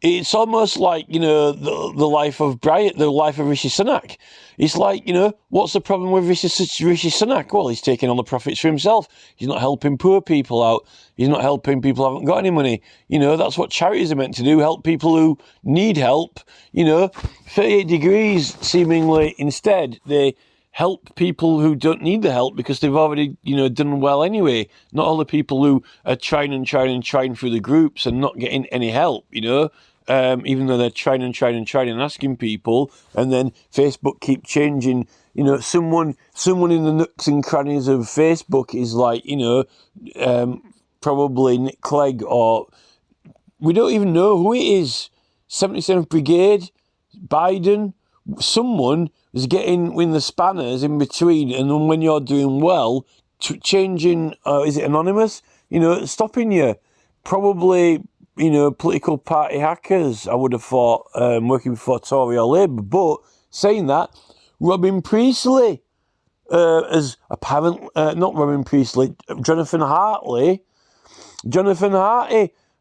it's almost like, the life of the life of Rishi Sunak. It's like, what's the problem with Rishi Sunak? Well, he's taking all the profits for himself. He's not helping poor people out. He's not helping people who haven't got any money. That's what charities are meant to do, help people who need help. 38 Degrees, seemingly, instead, they help people who don't need the help because they've already, done well anyway. Not all the people who are trying through the groups and not getting any help, even though they're trying and asking people, and then Facebook keep changing. Someone in the nooks and crannies of Facebook is like, probably Nick Clegg, or we don't even know who it is. 77th Brigade, Biden, someone is getting in the spanners in between, and then when you're doing well, changing, is it anonymous? Stopping you. Probably, political party hackers, I would have thought, working for Tory or Labour. But saying that, Robin Priestley, as apparent, not Robin Priestley, Jonathan Hartley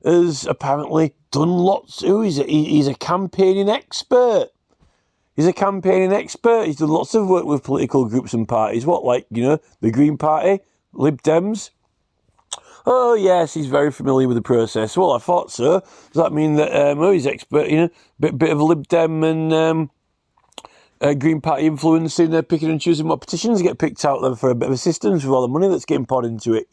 has apparently done lots. He's a campaigning expert. He's done lots of work with political groups and parties. The Green Party, Lib Dems. Oh, yes, he's very familiar with the process. Well, I thought so. Does that mean that, he's expert, bit of Lib Dem and Green Party influence in picking and choosing what petitions get picked out there for a bit of assistance with all the money that's getting poured into it,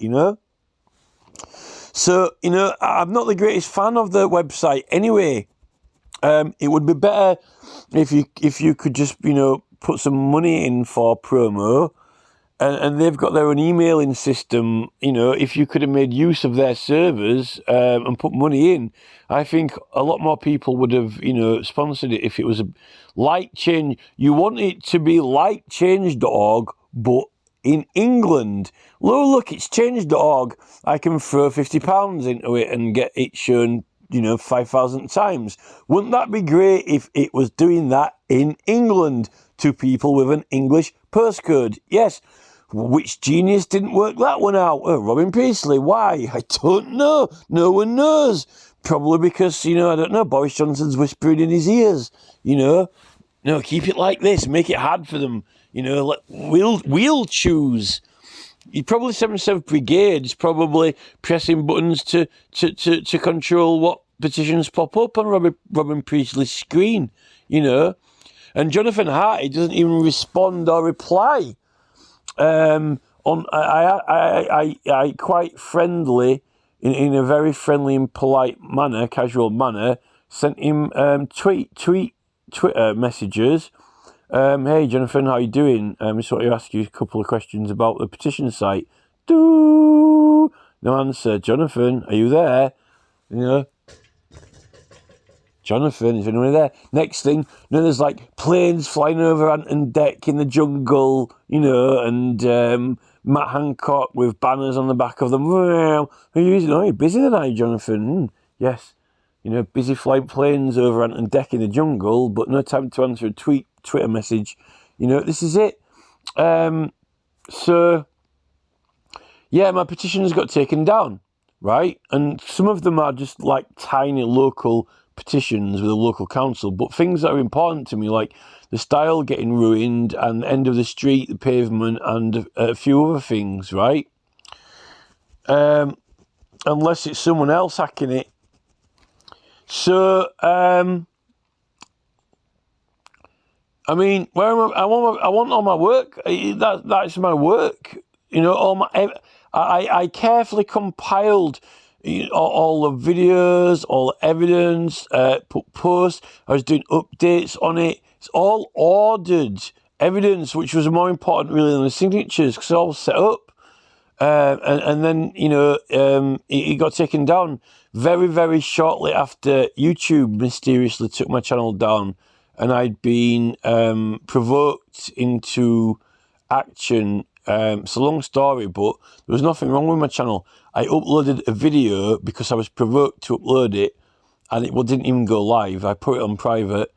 So, I'm not the greatest fan of the website anyway. It would be better if you could just, put some money in for promo. And they've got their own emailing system. If you could have made use of their servers and put money in, I think a lot more people would have, sponsored it if it was a like change. You want it to be like change.org, but in England. Look, it's change.org. I can throw £50 into it and get it shown, 5,000 times. Wouldn't that be great if it was doing that in England to people with an English postcode? Yes. Which genius didn't work that one out? Robin Priestley. Why? I don't know. No one knows. Probably because, I don't know, Boris Johnson's whispering in his ears. No, keep it like this. Make it hard for them. We'll choose. You probably 77th Brigade is probably pressing buttons to control what petitions pop up on Robin Priestley's screen. And Jonathan Hartley doesn't even respond or reply. I quite friendly, in a very friendly and polite manner, casual manner, sent him Twitter messages. Hey Jonathan, how you doing? Just want to ask you a couple of questions about the petition site. No answer. Jonathan, are you there? Jonathan, is anyone there? Next thing, there's like planes flying over Anton Deck in the jungle, and Matt Hancock with banners on the back of them. Are you busy tonight, Jonathan? Yes. Busy flying planes over Anton Deck in the jungle, but no time to answer a Twitter message. This is it. So, yeah, my petitions got taken down, right? And some of them are just like tiny local petitions with a local council, but things that are important to me, like the style getting ruined and the end of the street, the pavement, and a few other things, right? Unless it's someone else hacking it. So, I mean, where am I want all my work. That's my work. I carefully compiled all the videos, all the evidence, put posts. I was doing updates on it. It's all ordered evidence, which was more important really than the signatures, because it's all set up. And then, it got taken down very, very shortly after YouTube mysteriously took my channel down, and I'd been provoked into action. It's a long story, but there was nothing wrong with my channel. I uploaded a video because I was provoked to upload it, and it didn't even go live. I put it on private,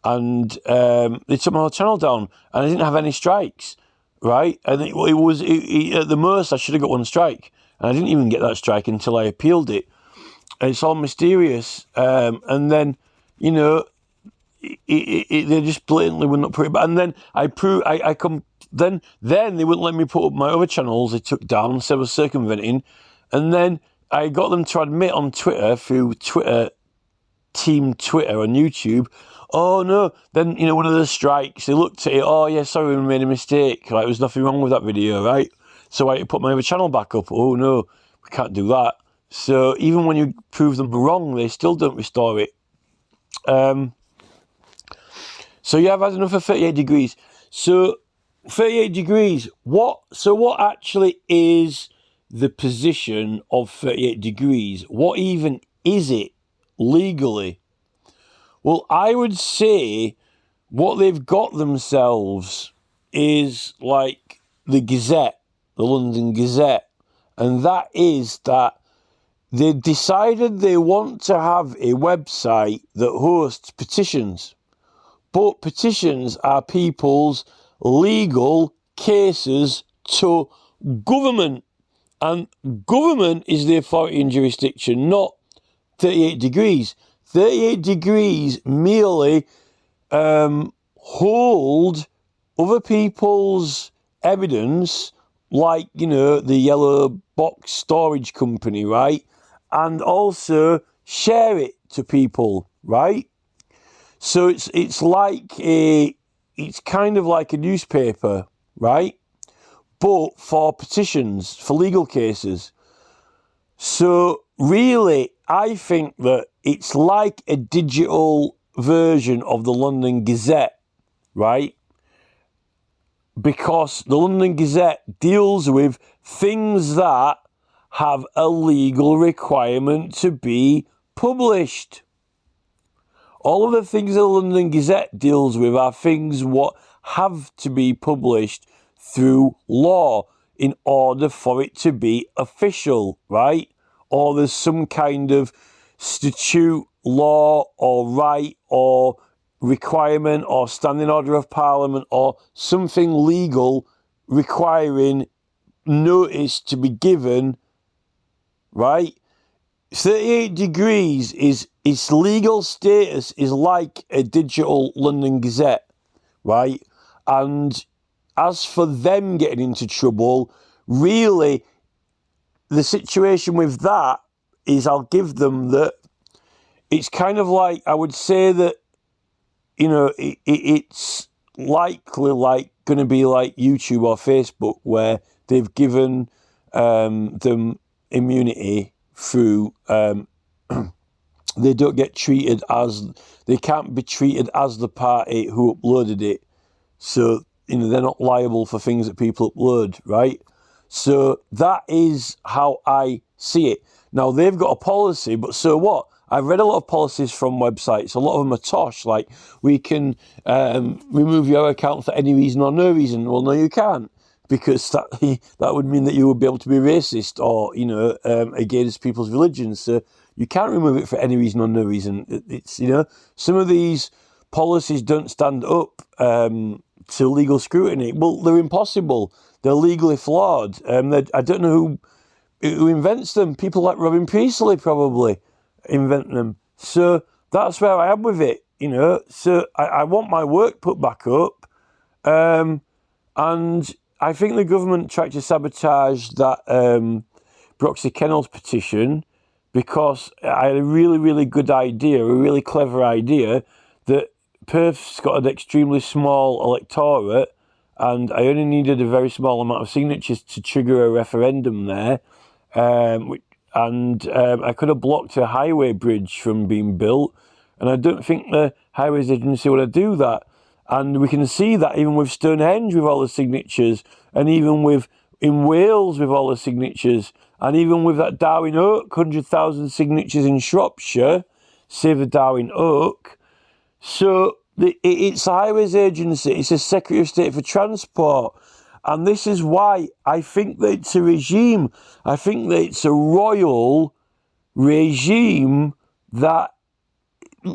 and they took my whole channel down, and I didn't have any strikes, right? And it was at the most I should have got one strike, and I didn't even get that strike until I appealed it. It's all mysterious. And then, you know, they just blatantly would not put it back. And then then they wouldn't let me put up my other channels. They took down, so I was circumventing. And then I got them to admit on Twitter, through Twitter, Team Twitter on YouTube, oh no, then, you know, one of the strikes, they looked at it, oh yeah, sorry, we made a mistake. Like, there was nothing wrong with that video, right? So I put my other channel back up. Oh no, we can't do that. So even when you prove them wrong, they still don't restore it. So yeah, I've had enough of 38 degrees. So 38 degrees, what actually is the position of 38 degrees? What even is it legally? Well, I would say what they've got themselves is like the Gazette, the London Gazette. And that is that they decided they want to have a website that hosts petitions. But petitions are people's legal cases to government. And government is the authority and jurisdiction, not 38 degrees. 38 degrees merely hold other people's evidence, like, you know, the yellow box storage company, right? And also share it to people, right? So it's kind of like a newspaper, right? But for petitions, for legal cases. So really, I think that it's like a digital version of the London Gazette, right? Because the London Gazette deals with things that have a legal requirement to be published. All of the things the London Gazette deals with are things what have to be published through law in order for it to be official, right? Or there's some kind of statute, law, or right, or requirement, or standing order of Parliament, or something legal requiring notice to be given, right? 38 degrees is its legal status is like a digital London Gazette, right? And as for them getting into trouble, really, the situation with that is, I'll give them that it's kind of like, I would say that, you know, it's likely like going to be like YouTube or Facebook, where they've given them immunity through they don't get treated as, they can't be treated as the party who uploaded it. So, you know, they're not liable for things that people upload, right? So that is how I see it. Now, they've got a policy, but so what? I've read a lot of policies from websites. A lot of them are tosh, like, we can remove your account for any reason or no reason. Well, no, you can't, because that would mean that you would be able to be racist or, you know, against people's religions. So you can't remove it for any reason or no reason. It's, you know, some of these policies don't stand up to legal scrutiny. Well, they're impossible. They're legally flawed. I don't know who invents them. People like Robin Priestley probably invent them. So that's where I am with it, you know. So I want my work put back up. And I think the government tried to sabotage that Broxy Kennels petition, because I had a really, really good idea, a really clever idea, that Perth's got an extremely small electorate, and I only needed a very small amount of signatures to trigger a referendum there. I could have blocked a highway bridge from being built, and I don't think the Highways Agency would do that. And we can see that even with Stonehenge with all the signatures, and even in Wales with all the signatures, and even with that Darwin Oak, 100,000 signatures in Shropshire, save the Darwin Oak. So it's the Highways Agency, it's the Secretary of State for Transport. And this is why I think that it's a regime. I think that it's a royal regime that,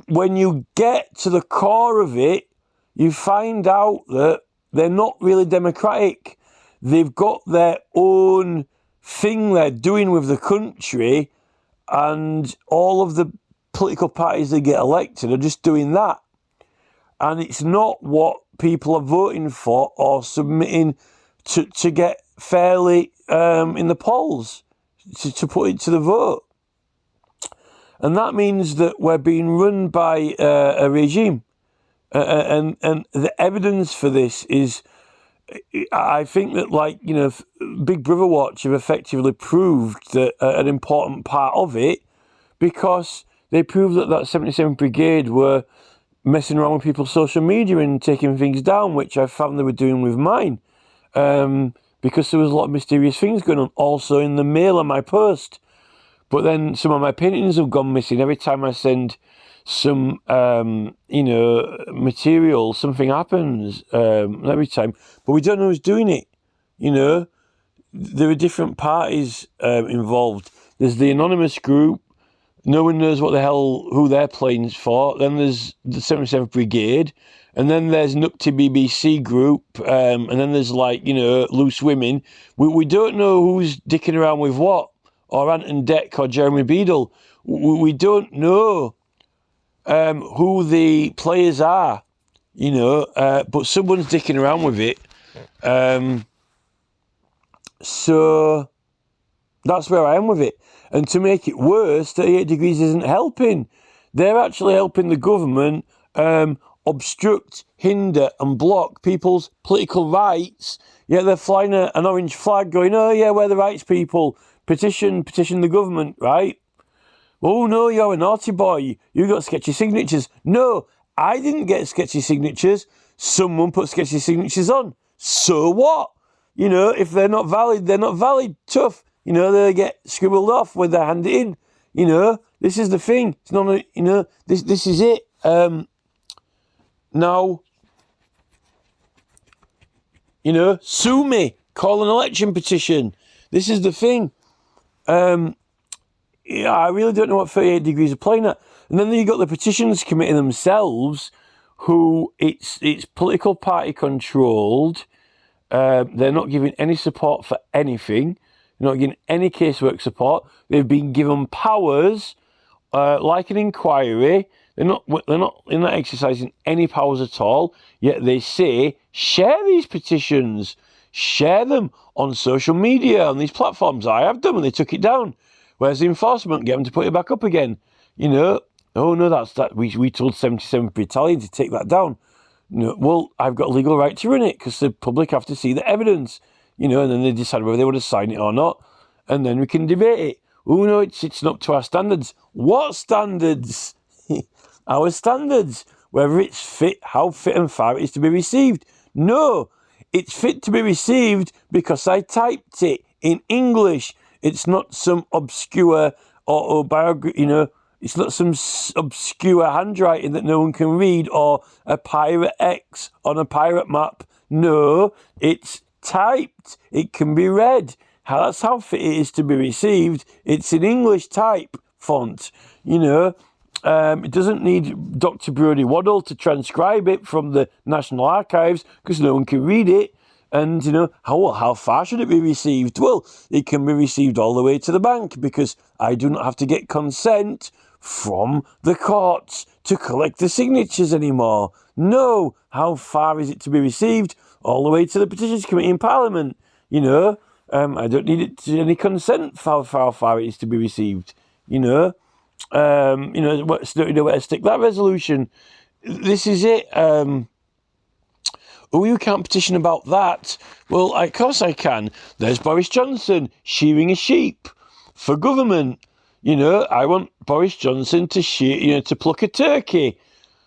when you get to the core of it, you find out that they're not really democratic. They've got their own thing they're doing with the country, and all of the political parties that get elected are just doing that. And it's not what people are voting for or submitting to get fairly in the polls, to put it to the vote. And that means that we're being run by a regime. And the evidence for this is, I think that, like, you know, Big Brother Watch have effectively proved that an important part of it, because they proved that 77th Brigade were messing around with people's social media and taking things down, which I found they were doing with mine, because there was a lot of mysterious things going on. Also in the mail on my post. But then some of my paintings have gone missing. Every time I send some, material, something happens every time. But we don't know who's doing it, you know. There are different parties involved. There's the anonymous group. No one knows who they're playing for. Then there's the 77th Brigade. And then there's Nukti BBC group. And then there's, like, you know, Loose Women. We don't know who's dicking around with what. Or Anton Deck or Jeremy Beadle. We don't know who the players are, you know, but someone's dicking around with it. So that's where I am with it. And to make it worse, 38 Degrees isn't helping. They're actually helping the government obstruct, hinder and block people's political rights. Yet they're flying an orange flag going, oh yeah, we're the rights people. Petition the government, right? Oh no, you're a naughty boy. You got sketchy signatures. No, I didn't get sketchy signatures. Someone put sketchy signatures on. So what? You know, if they're not valid, they're not valid. Tough. You know, they get scribbled off when they hand it in. You know, this is the thing. It's not, you know, this is it. Now, you know, sue me. Call an election petition. This is the thing. Yeah, I really don't know what 38 Degrees are playing at. And then you got the petitions committee themselves, who it's political party controlled. They're not giving any support for anything. They're not giving any casework support. They've been given powers, like an inquiry. They're not exercising any powers at all. Yet they say, share these petitions, share them on social media, on these platforms. I have them, and they took it down. Where's the enforcement? Get them to put it back up again. You know, oh no, that's that. We told 77th Battalion to take that down. You know, well, I've got a legal right to run it because the public have to see the evidence. You know, and then they decide whether they want to sign it or not, and then we can debate it. Oh no, it's not up to our standards. What standards? Our standards. Whether it's fit, how fit and far it is to be received. No, it's fit to be received because I typed it in English. It's not some obscure autobiography, you know, it's not some obscure handwriting that no one can read or a pirate X on a pirate map. No, it's typed. It can be read. That's how fit it is to be received. It's in English type font, you know. It doesn't need Dr. Brodie Waddle to transcribe it from the National Archives because no one can read it. And, you know, how far should it be received? Well, it can be received all the way to the bank because I do not have to get consent from the courts to collect the signatures anymore. No, how far is it to be received? All the way to the Petitions Committee in Parliament. You know, I don't need any consent for how far it is to be received. You know, where to stick that resolution. This is it. Oh, you can't petition about that. Well, of course I can. There's Boris Johnson shearing a sheep for government. You know, I want Boris Johnson to to pluck a turkey.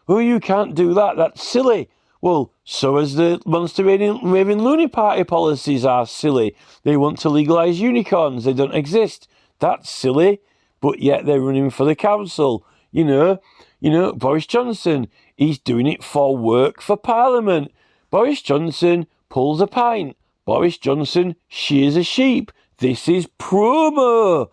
Oh, you can't do that. That's silly. Well, so as the monster raving loony party policies are silly. They want to legalise unicorns. They don't exist. That's silly. But yet they're running for the council. You know, Boris Johnson, he's doing it for work for Parliament. Boris Johnson pulls a pint. Boris Johnson shears a sheep. This is promo.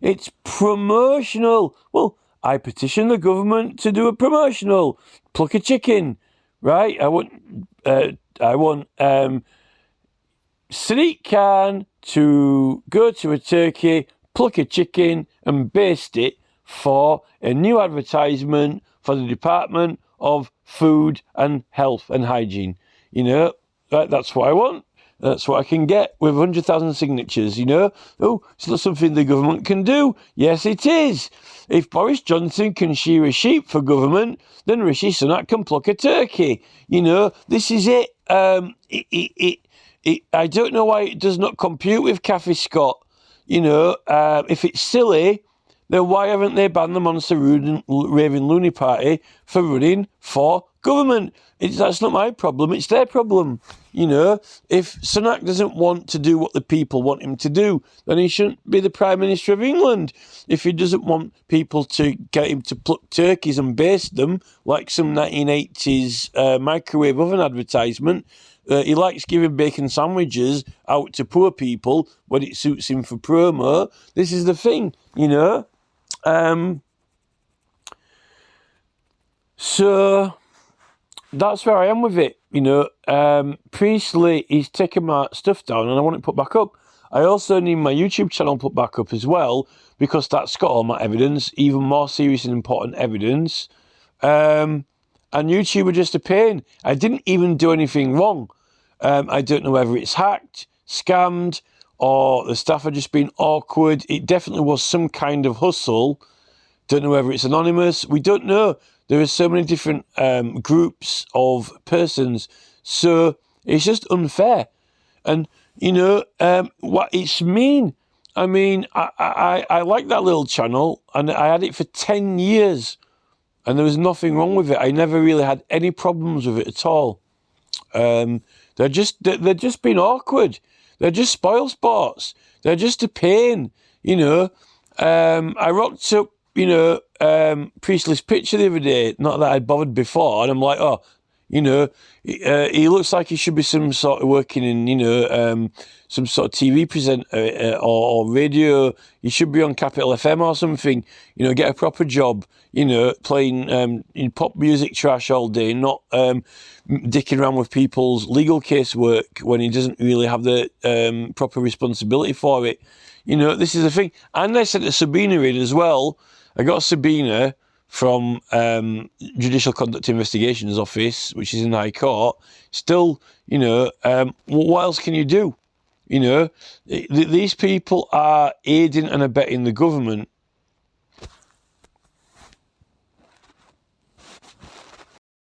It's promotional. Well, I petition the government to do a promotional. Pluck a chicken, right? I want Sadiq Khan to go to a turkey, pluck a chicken and baste it for a new advertisement for the Department of Food and Health and Hygiene. You know, that's what I want. That's what I can get with 100,000 signatures, you know. Oh, it's not something the government can do. Yes, it is. If Boris Johnson can shear a sheep for government, then Rishi Sunak can pluck a turkey. You know, this is it. I don't know why it does not compute with Cathy Scott. You know, if it's silly, then why haven't they banned the Monster Raving Loony Party for running for government? That's not my problem, it's their problem. You know, if Sunak doesn't want to do what the people want him to do, then he shouldn't be the Prime Minister of England. If he doesn't want people to get him to pluck turkeys and baste them, like some 1980s microwave oven advertisement, he likes giving bacon sandwiches out to poor people when it suits him for promo. This is the thing, you know. So that's where I am with it, you know. Priestley is taking my stuff down and I want it put back up. I also need my YouTube channel put back up as well, because that's got all my evidence, even more serious and important evidence. And YouTube are just a pain. I didn't even do anything wrong. I don't know whether it's hacked, scammed, or the staff are just being awkward. It definitely was some kind of hustle. Don't know whether it's anonymous. We don't know. There are so many different groups of persons. So it's just unfair. And, you know, what it's mean. I mean, I like that little channel, and I had it for 10 years. And there was nothing wrong with it. I never really had any problems with it at all. They're just being awkward. They're just spoil sports. They're just a pain, you know. I rocked up, you know, Priestley's picture the other day. Not that I'd bothered before, and I'm like, oh, you know, he looks like he should be some sort of working in, you know, some sort of TV presenter or radio. He should be on Capital FM or something. You know, get a proper job. You know, playing in pop music trash all day, not dicking around with people's legal case work when he doesn't really have the proper responsibility for it. You know, this is the thing. And I sent a subpoena in as well. I got a subpoena from Judicial Conduct Investigations Office, which is in High Court. Still, you know, what else can you do? You know, these people are aiding and abetting the government.